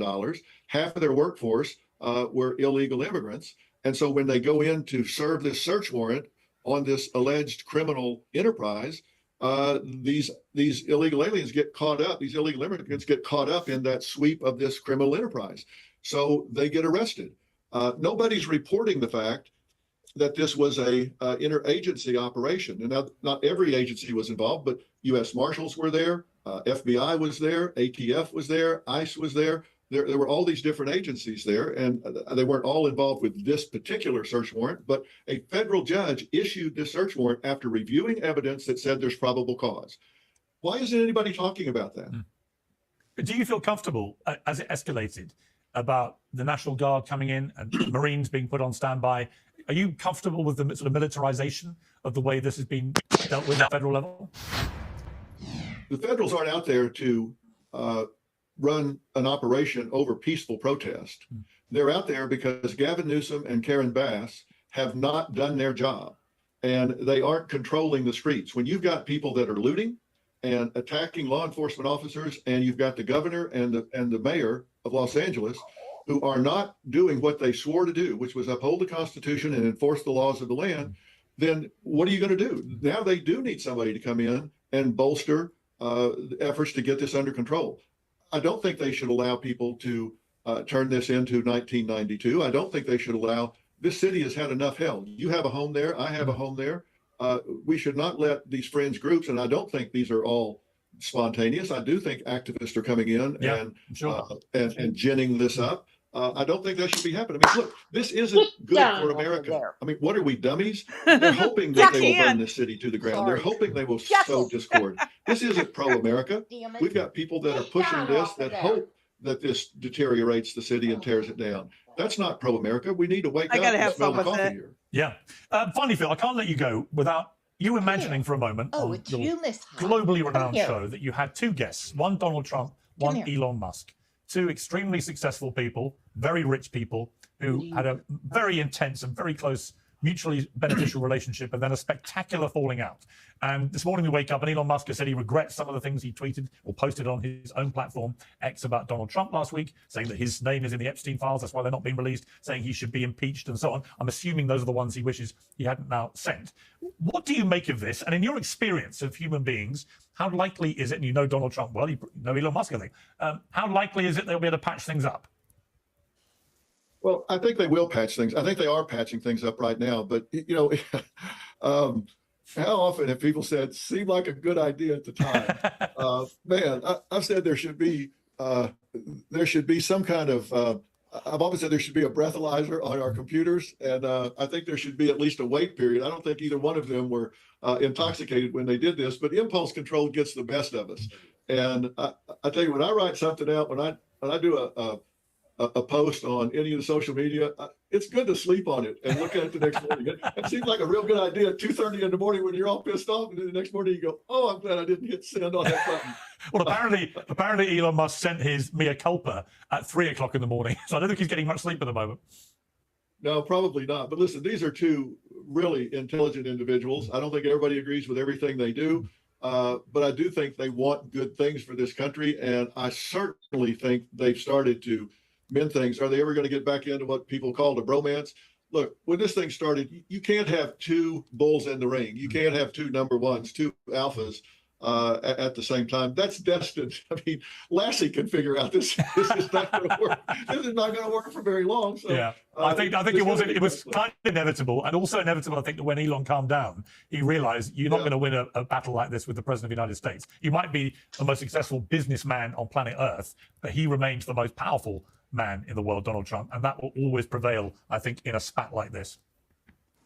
Half of their workforce were illegal immigrants. And so when they go in to serve this search warrant on this alleged criminal enterprise, these illegal aliens get caught up, these illegal immigrants get caught up in that sweep of this criminal enterprise. So they get arrested. Nobody's reporting the fact that this was a interagency operation. And not every agency was involved, but U.S. Marshals were there, FBI was there, ATF was there, ICE was there. There were all these different agencies there, and they weren't all involved with this particular search warrant, but a federal judge issued this search warrant after reviewing evidence that said there's probable cause. Why isn't anybody talking about that? Do you feel comfortable, as it escalated, about the National Guard coming in and Marines being put on standby? Are you comfortable with the sort of militarization of the way this has been dealt with at federal level? The federals aren't out there to run an operation over peaceful protest. They're out there because Gavin Newsom and Karen Bass have not done their job, and they aren't controlling the streets. When you've got people that are looting and attacking law enforcement officers, and you've got the governor and the mayor of Los Angeles who are not doing what they swore to do, which was uphold the Constitution and enforce the laws of the land, then what are you going to do? Now they do need somebody to come in and bolster efforts to get this under control. I don't think they should allow people to turn this into 1992. I don't think they should allow, this city has had enough hell. You have a home there, I have a home there. We should not let these fringe groups, and I don't think these are all spontaneous. I do think activists are coming in and ginning this up. I don't think that should be happening. I mean, look, this isn't good for America. I mean, what are we, dummies? They're hoping that they will burn this city to the ground. They're hoping they will sow discord. This isn't pro-America. We've got people that are pushing this that hope that this deteriorates the city and tears it down. That's not pro-America. We need to wake up and smell the coffee here. Yeah. Finally, Phil, I can't let you go without you were mentioning for a moment Oh, on it's your you, Miss Hot. globally Come renowned here. show that you had two guests, one Donald Trump, one here. Elon Musk, two extremely successful people, very rich people who had a very intense and very close mutually beneficial relationship and then a spectacular falling out. And this morning we wake up and Elon Musk has said he regrets some of the things he tweeted or posted on his own platform X about Donald Trump last week, saying that his name is in the Epstein files, that's why they're not being released, saying he should be impeached and so on. I'm assuming those are the ones he wishes he hadn't now sent. What do you make of this? And in your experience of human beings, how likely is it, and you know Donald Trump well, you know Elon Musk, I think, how likely is it they'll be able to patch things up? Well, I think they will patch things. I think they are patching things up right now. But how often have people said seemed like a good idea at the time? Man, I've said there should be some kind of. I've always said there should be a breathalyzer on our computers, and I think there should be at least a wait period. I don't think either one of them were intoxicated when they did this, but impulse control gets the best of us. And I tell you, when I write something out, when I do a post on any of the social media, it's good to sleep on it and look at it the next morning. It seems like a real good idea at 2:30 in the morning when you're all pissed off, and then the next morning you go, "Oh, I'm glad I didn't hit send on that button." Well, apparently Elon Musk sent his mea culpa at 3:00 in the morning, so I don't think he's getting much sleep at the moment. No, probably not. But listen, these are two really intelligent individuals. I don't think everybody agrees with everything they do, but I do think they want good things for this country, and I certainly think they've started to mend things. Are they ever going to get back into what people called a bromance? Look, when this thing started, you can't have two bulls in the ring. You can't have two number ones, two alphas at the same time. That's destined. I mean, Lassie can figure out this. This is not going to work. This is not going to work for very long. So yeah, I think it was kind of inevitable, and also inevitable. I think that when Elon calmed down, he realized you're not going to win a battle like this with the president of the United States. You might be the most successful businessman on planet Earth, but he remains the most powerful man in the world, Donald Trump, and that will always prevail, I think, in a spat like this.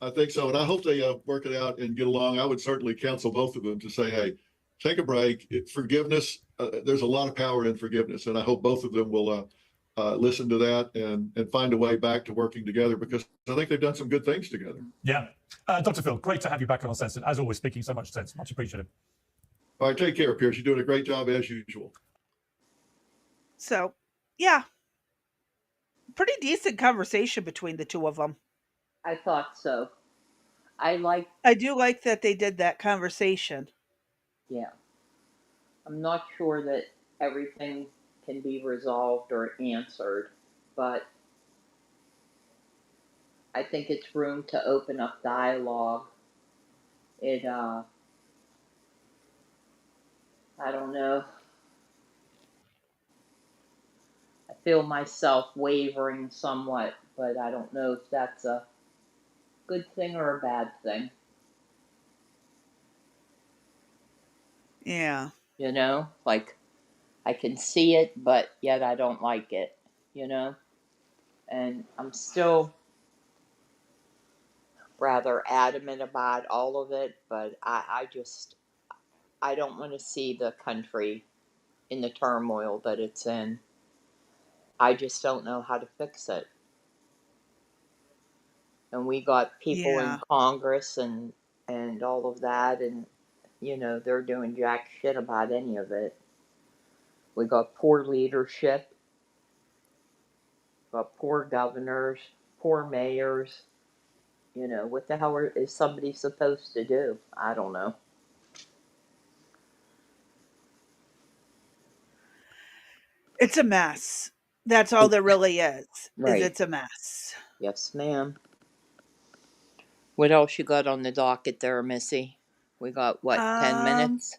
I think so, and I hope they work it out and get along. I would certainly counsel both of them to say, "Hey, take a break. Forgiveness. There's a lot of power in forgiveness, and I hope both of them will listen to that and find a way back to working together, because I think they've done some good things together." Yeah, Dr. Phil, great to have you back on Uncensored. As always, speaking so much sense. Much appreciated. All right, take care, Piers. You're doing a great job as usual. So, yeah, pretty decent conversation between the two of them. I thought so. I do like that they did that conversation. Yeah. I'm not sure that everything can be resolved or answered, but I think it's room to open up dialogue. I don't know. I feel myself wavering somewhat, but I don't know if that's a good thing or a bad thing. Yeah. You know, like I can see it, but yet I don't like it, you know? And I'm still rather adamant about all of it, but I don't want to see the country in the turmoil that it's in. I just don't know how to fix it. And we got people in Congress and all of that, and you know, they're doing jack shit about any of it. We got poor leadership, got poor governors, poor mayors. You know, what the hell is somebody supposed to do? I don't know. It's a mess. That's all there really is. Right. It's a mess. Yes, ma'am. What else you got on the docket there, Missy? We got, what, 10 minutes?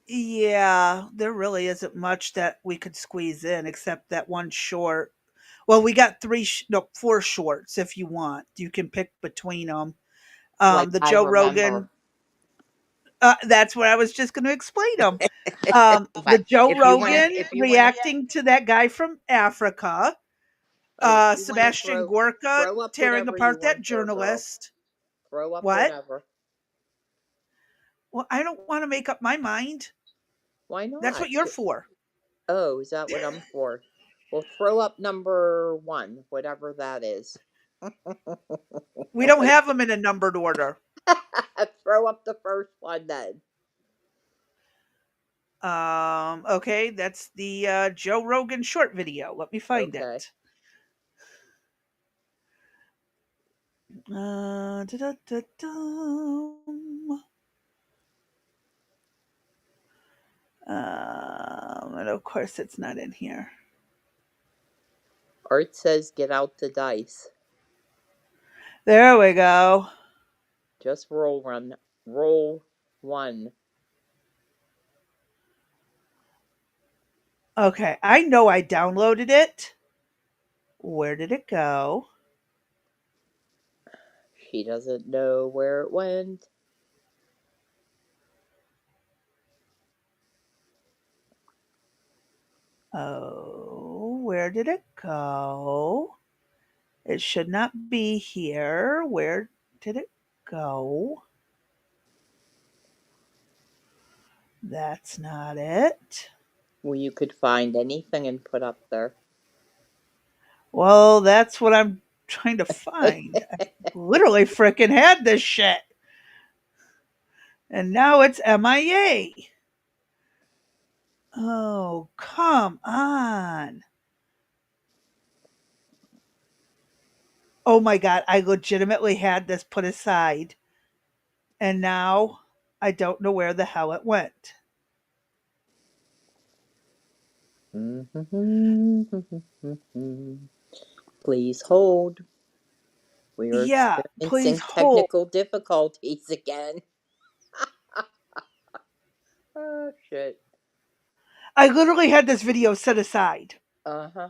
Yeah, there really isn't much that we could squeeze in except that one short. Well, we got 4 shorts if you want. You can pick between them. The Joe Rogan. That's what I was just going to explain them. The Joe Rogan reacting to that guy from Africa. Sebastian Gorka tearing apart that journalist. Throw up What? whatever. Well, I don't want to make up my mind. Why not? That's what you're for. Oh, is that what I'm for? Well, throw up number 1, whatever that is. We don't have them in a numbered order. Throw up the first one then. Okay, that's the Joe Rogan short video. Let me find Okay. it. Da-da-da-dum. And of course, it's not in here. Art says get out the dice. There we go. Just roll one. Roll one. Okay, I know I downloaded it. Where did it go? She doesn't know where it went. Oh, where did it go? It should not be here. Where did it go? That's not it. Well, you could find anything and put up there. Well, that's what I'm trying to find. I literally freaking had this shit. And now it's MIA. Oh, come on. Oh my God, I legitimately had this put aside. And now I don't know where the hell it went. Please hold. We are Yeah, please experiencing hold. technical difficulties again. Oh, shit. I literally had this video set aside. Uh huh.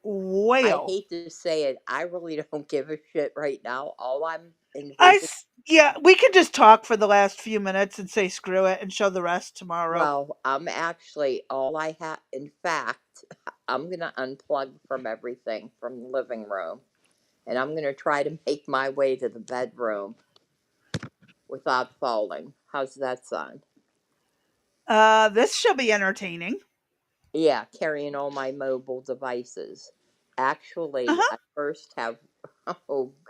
I Whale. hate to say it. I really don't give a shit right now. All I'm envisioning. Yeah, we can just talk for the last few minutes and say screw it and show the rest tomorrow. Well, I'm actually, all I have, in fact, I'm going to unplug from everything from the living room. And I'm going to try to make my way to the bedroom without falling. How's that sound? This should be entertaining. Yeah, carrying all my mobile devices. Actually, Uh-huh. I first have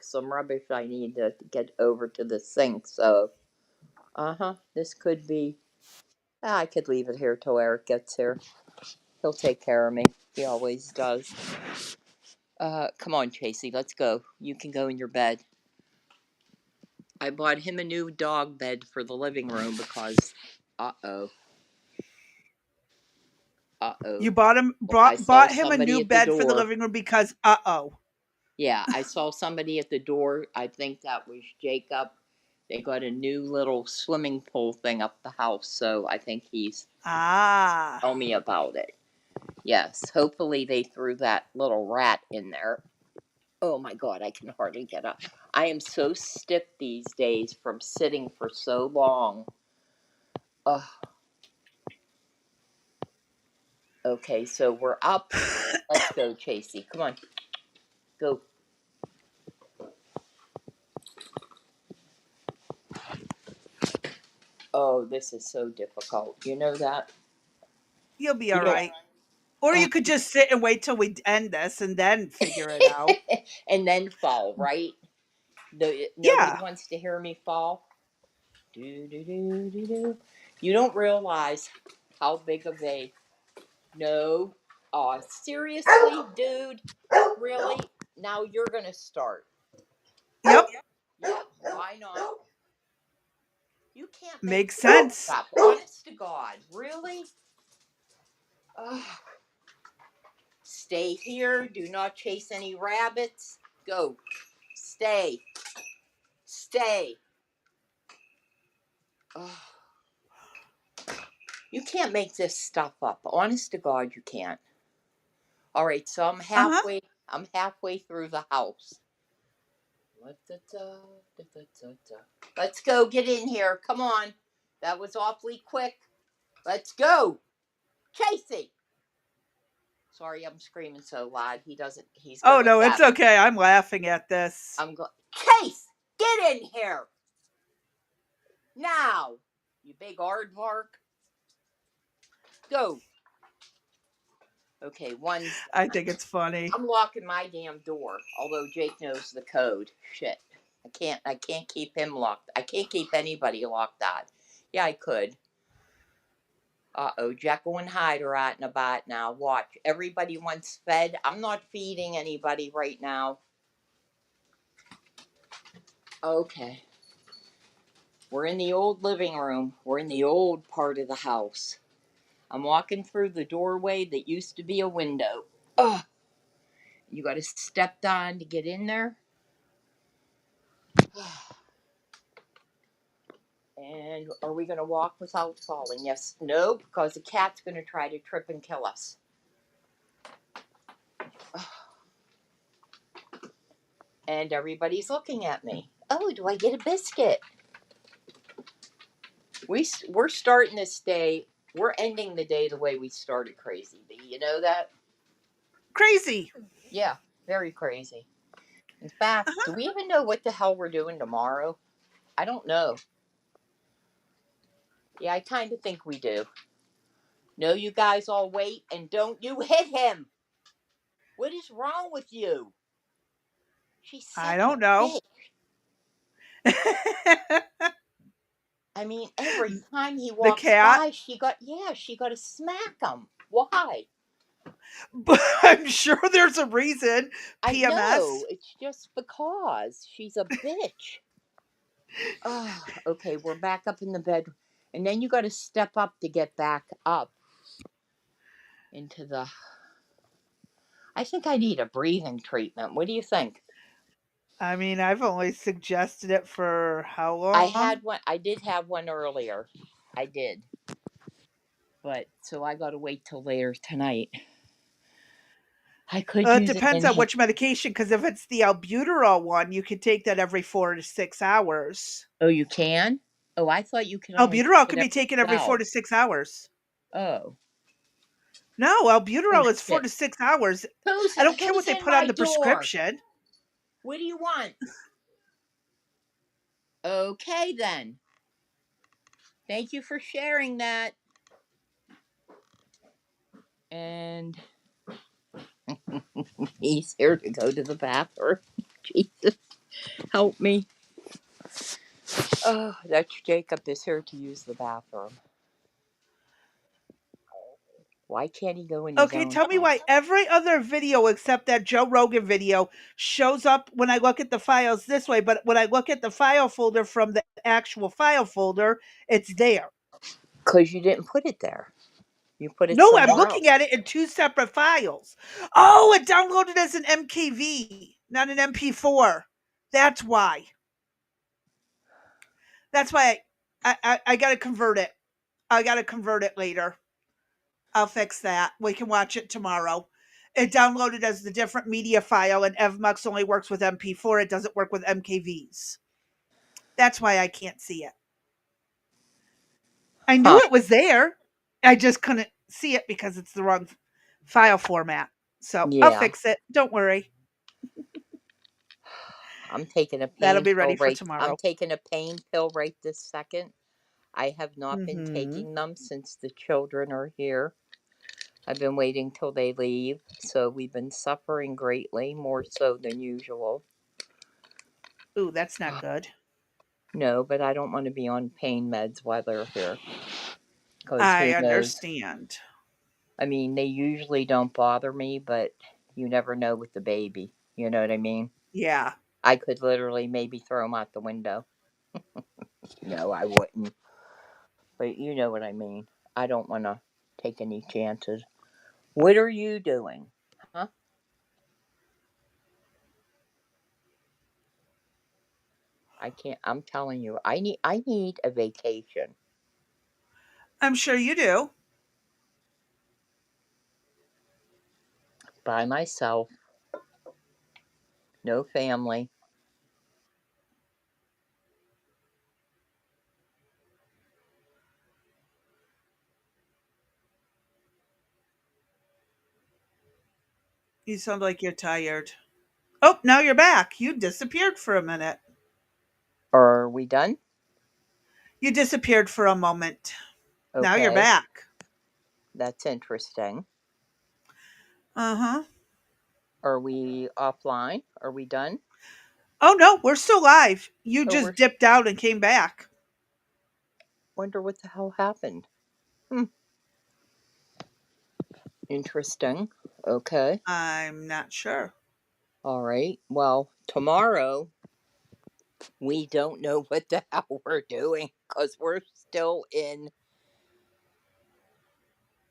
some rubbish I need to get over to the sink. So, this could be. I could leave it here till Eric gets here. He'll take care of me. He always does. Come on, Chasey, let's go. You can go in your bed. I bought him a new dog bed for the living room because, uh oh. You bought him I saw bought him a somebody new at the bed for the door. living room because uh-oh. Yeah, I saw somebody at the door. I think that was Jacob. They got a new little swimming pool thing up the house, so I think he's Ah. told me about it. Yes, hopefully they threw that little rat in there. Oh my god, I can hardly get up. I am so stiff these days from sitting for so long. Ugh. Okay, so we're up. Let's go, Chasey. Come on. Go. Oh, this is so difficult. You know that? You'll be You all know. right. Or you could just sit and wait till we end this and then figure it out. And then fall, right? Nobody Yeah. wants to hear me fall. Do, do, do, do, do. You don't realize how big of a no. Oh, seriously, dude? Really? Now you're gonna start. Yep. Yep. Why not? You can't make Makes sense. up. Honest to God, really? Ugh. Stay here. Do not chase any rabbits. Go. Stay. Stay. Ugh. You can't make this stuff up. Honest to God, you can't. All right, so I'm Uh-huh. halfway. I'm halfway through the house. Let's go. Get in here. Come on. That was awfully quick. Let's go. Chasey. Sorry, I'm screaming so loud. He doesn't. He's Oh going no, it's deaf. okay. I'm laughing at this. I'm going. Chase, get in here now. You big aardvark. Go. Okay, one's I done. think it's funny. I'm locking my damn door. Although Jake knows the code. Shit. I can't keep him locked. I can't keep anybody locked out. Yeah, I could. Uh-oh, Jekyll and Hyde are out and about now. Watch. Everybody wants fed. I'm not feeding anybody right now. Okay. We're in the old living room. We're in the old part of the house. I'm walking through the doorway that used to be a window. Ugh. You got to step down to get in there. And are we going to walk without falling? Yes. No, because the cat's going to try to trip and kill us. And everybody's looking at me. Oh, do I get a biscuit? We're starting this day. We're ending the day the way we started, crazy. Do you know that? Crazy. Yeah, very crazy. In fact, do Uh-huh. we even know what the hell we're doing tomorrow? I don't know. Yeah, I kind of think we do. No, you guys all wait and don't you hit him. What is wrong with you? She's I such a don't know. bitch. I mean, every time he The walks cat. by, she got to smack him. Why? But I'm sure there's a reason. I PMS. know. It's just because she's a bitch. Oh, okay, we're back up in the bed. And then you got to step up to get back up into the. I think I need a breathing treatment. What do you think? I mean, I've only suggested it for how I long? had one. I did have one earlier. I did. But so I got to wait till later tonight. I could It use an depends on inhale. which medication, because if it's the albuterol one, you can take that every 4 to 6 hours. Oh, you can? Oh, I thought you could only take Albuterol it can be every taken every 12. 4 to 6 hours. Oh. No, Oh, albuterol is four shit. to six hours. I don't care what Who's they in put on my the door? prescription. What do you want? Okay, then. Thank you for sharing that. And he's here to go to the bathroom. Jesus, help me. Oh, that's Jacob is here to use the bathroom. Why can't he go in his Okay, own tell me house? why every other video except that Joe Rogan video shows up when I look at the files this way, but when I look at the file folder from the actual file folder, it's there. Because you didn't put it there. You put it No, I'm somewhere looking else. at it in two separate files. Oh, it downloaded as an MKV, not an MP4. That's why. That's why I got to convert it. I got to convert it later. I'll fix that. We can watch it tomorrow. It downloaded as the different media file, and EvMux only works with MP4. It doesn't work with MKVs. That's why I can't see it. I knew Huh. it was there. I just couldn't see it because it's the wrong file format. So I'll Yeah. fix it. Don't worry. I'm taking a That'll pain be pill ready for right. I'm tomorrow. taking a pain pill right this second. I have not been Mm-hmm. taking them since the children are here. I've been waiting till they leave, so we've been suffering greatly, more so than usual. Ooh, that's not good. No, but I don't want to be on pain meds while they're here, because I who knows? understand. I mean, they usually don't bother me, but you never know with the baby. You know what I mean? Yeah. I could literally maybe throw them out the window. No, I wouldn't. But you know what I mean. I don't want to take any chances. What are you doing? Huh? I can't. I'm telling you, I need a vacation I'm sure you do. by myself, no family. You sound like you're tired. Oh, now you're back. You disappeared for a minute. Are we done? You disappeared for a moment. Now you're Okay, back. that's interesting. Uh-huh. Are we offline? Are we done? Oh no, we're still live. You Oh, just dipped out and came back. wonder what the hell happened. Interesting. Okay. I'm not sure. All right. Well, tomorrow we don't know what the hell we're doing because we're still in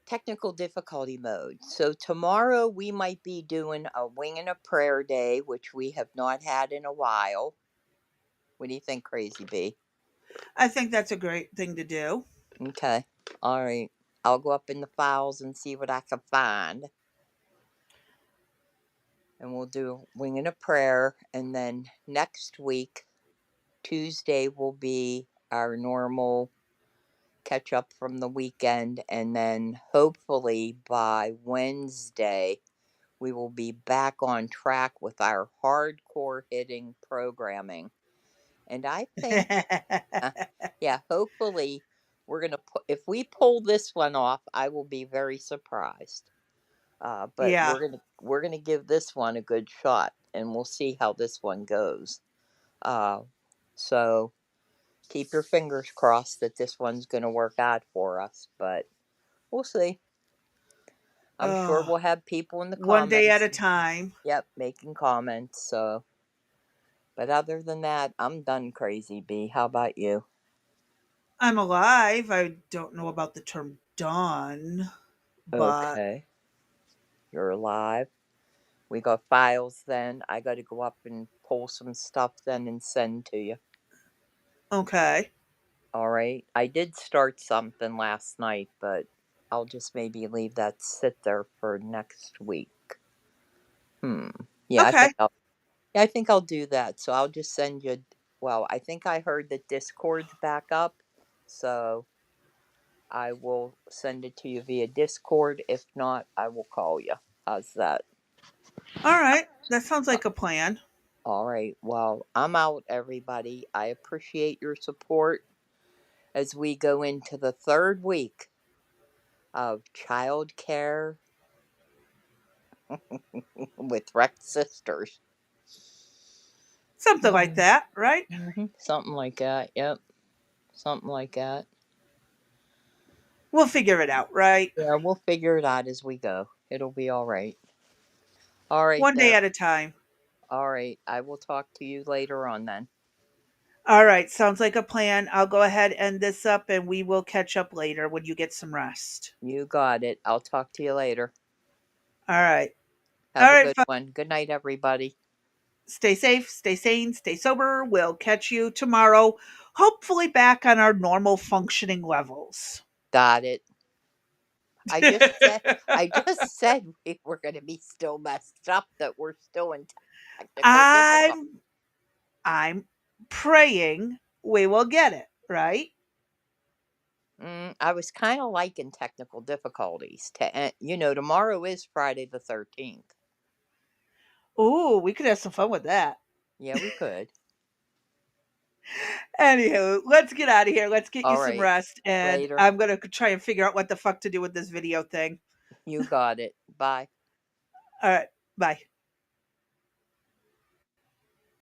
technical difficulty mode. So tomorrow we might be doing a wing and a prayer day, which we have not had in a while. What do you think, Crazy B? I think that's a great thing to do. Okay. All right. I'll go up in the files and see what I can find. And we'll do wing and a prayer. And then next week, Tuesday, will be our normal catch up from the weekend. And then hopefully by Wednesday, we will be back on track with our hardcore hitting programming. And I think, yeah, hopefully we're going to put, if we pull this one off, I will be very surprised. But Yeah. we're gonna give this one a good shot, and we'll see how this one goes. So keep your fingers crossed that this one's gonna work out for us, but we'll see. I'm sure Oh, we'll have people in the one day at comments. a time. Yep, making comments. So, but other than that, I'm done. Crazy B. How about you? I'm alive. I don't know about the term done, but Okay, you're alive. We got files then. I got to go up and pull some stuff then and send to you. okay. All right. I did start something last night, but I'll just maybe leave that sit there for next week. Hmm. Yeah, I think Okay. I'll yeah, I think I'll do that. So I'll just send you well, I think I heard that Discord's back up. So I will send it to you via Discord. If not, I will call you. How's that? All right. That sounds Uh, like a plan. All right. Well, I'm out, everybody. I appreciate your support as we go into the third week of childcare with Rex sisters. Something like that, right? Something like that. Yep. Something like that. We'll figure it out, right? Yeah, we'll figure it out as we go. It'll be all right. All right, One day there. at a time. All right. I will talk to you later on then. All right. Sounds like a plan. I'll go ahead and end this up and we will catch up later when you get some rest. You got it. I'll talk to you later. All right. All Have a right. good one. Good night, everybody. Stay safe, stay sane, stay sober. We'll catch you tomorrow, hopefully back on our normal functioning levels. Got it. I just said we were going to be still messed up, that we're still in technical difficulty. I'm I'm praying we will get it, right? I was kind of liking technical difficulties. Tomorrow is Friday the 13th. Ooh, we could have some fun with that. Yeah, we could. Anywho, let's get out of here. Let's get you All some right. rest. And Later. I'm going to try and figure out what the fuck to do with this video thing. You got it. Bye. All right. Bye.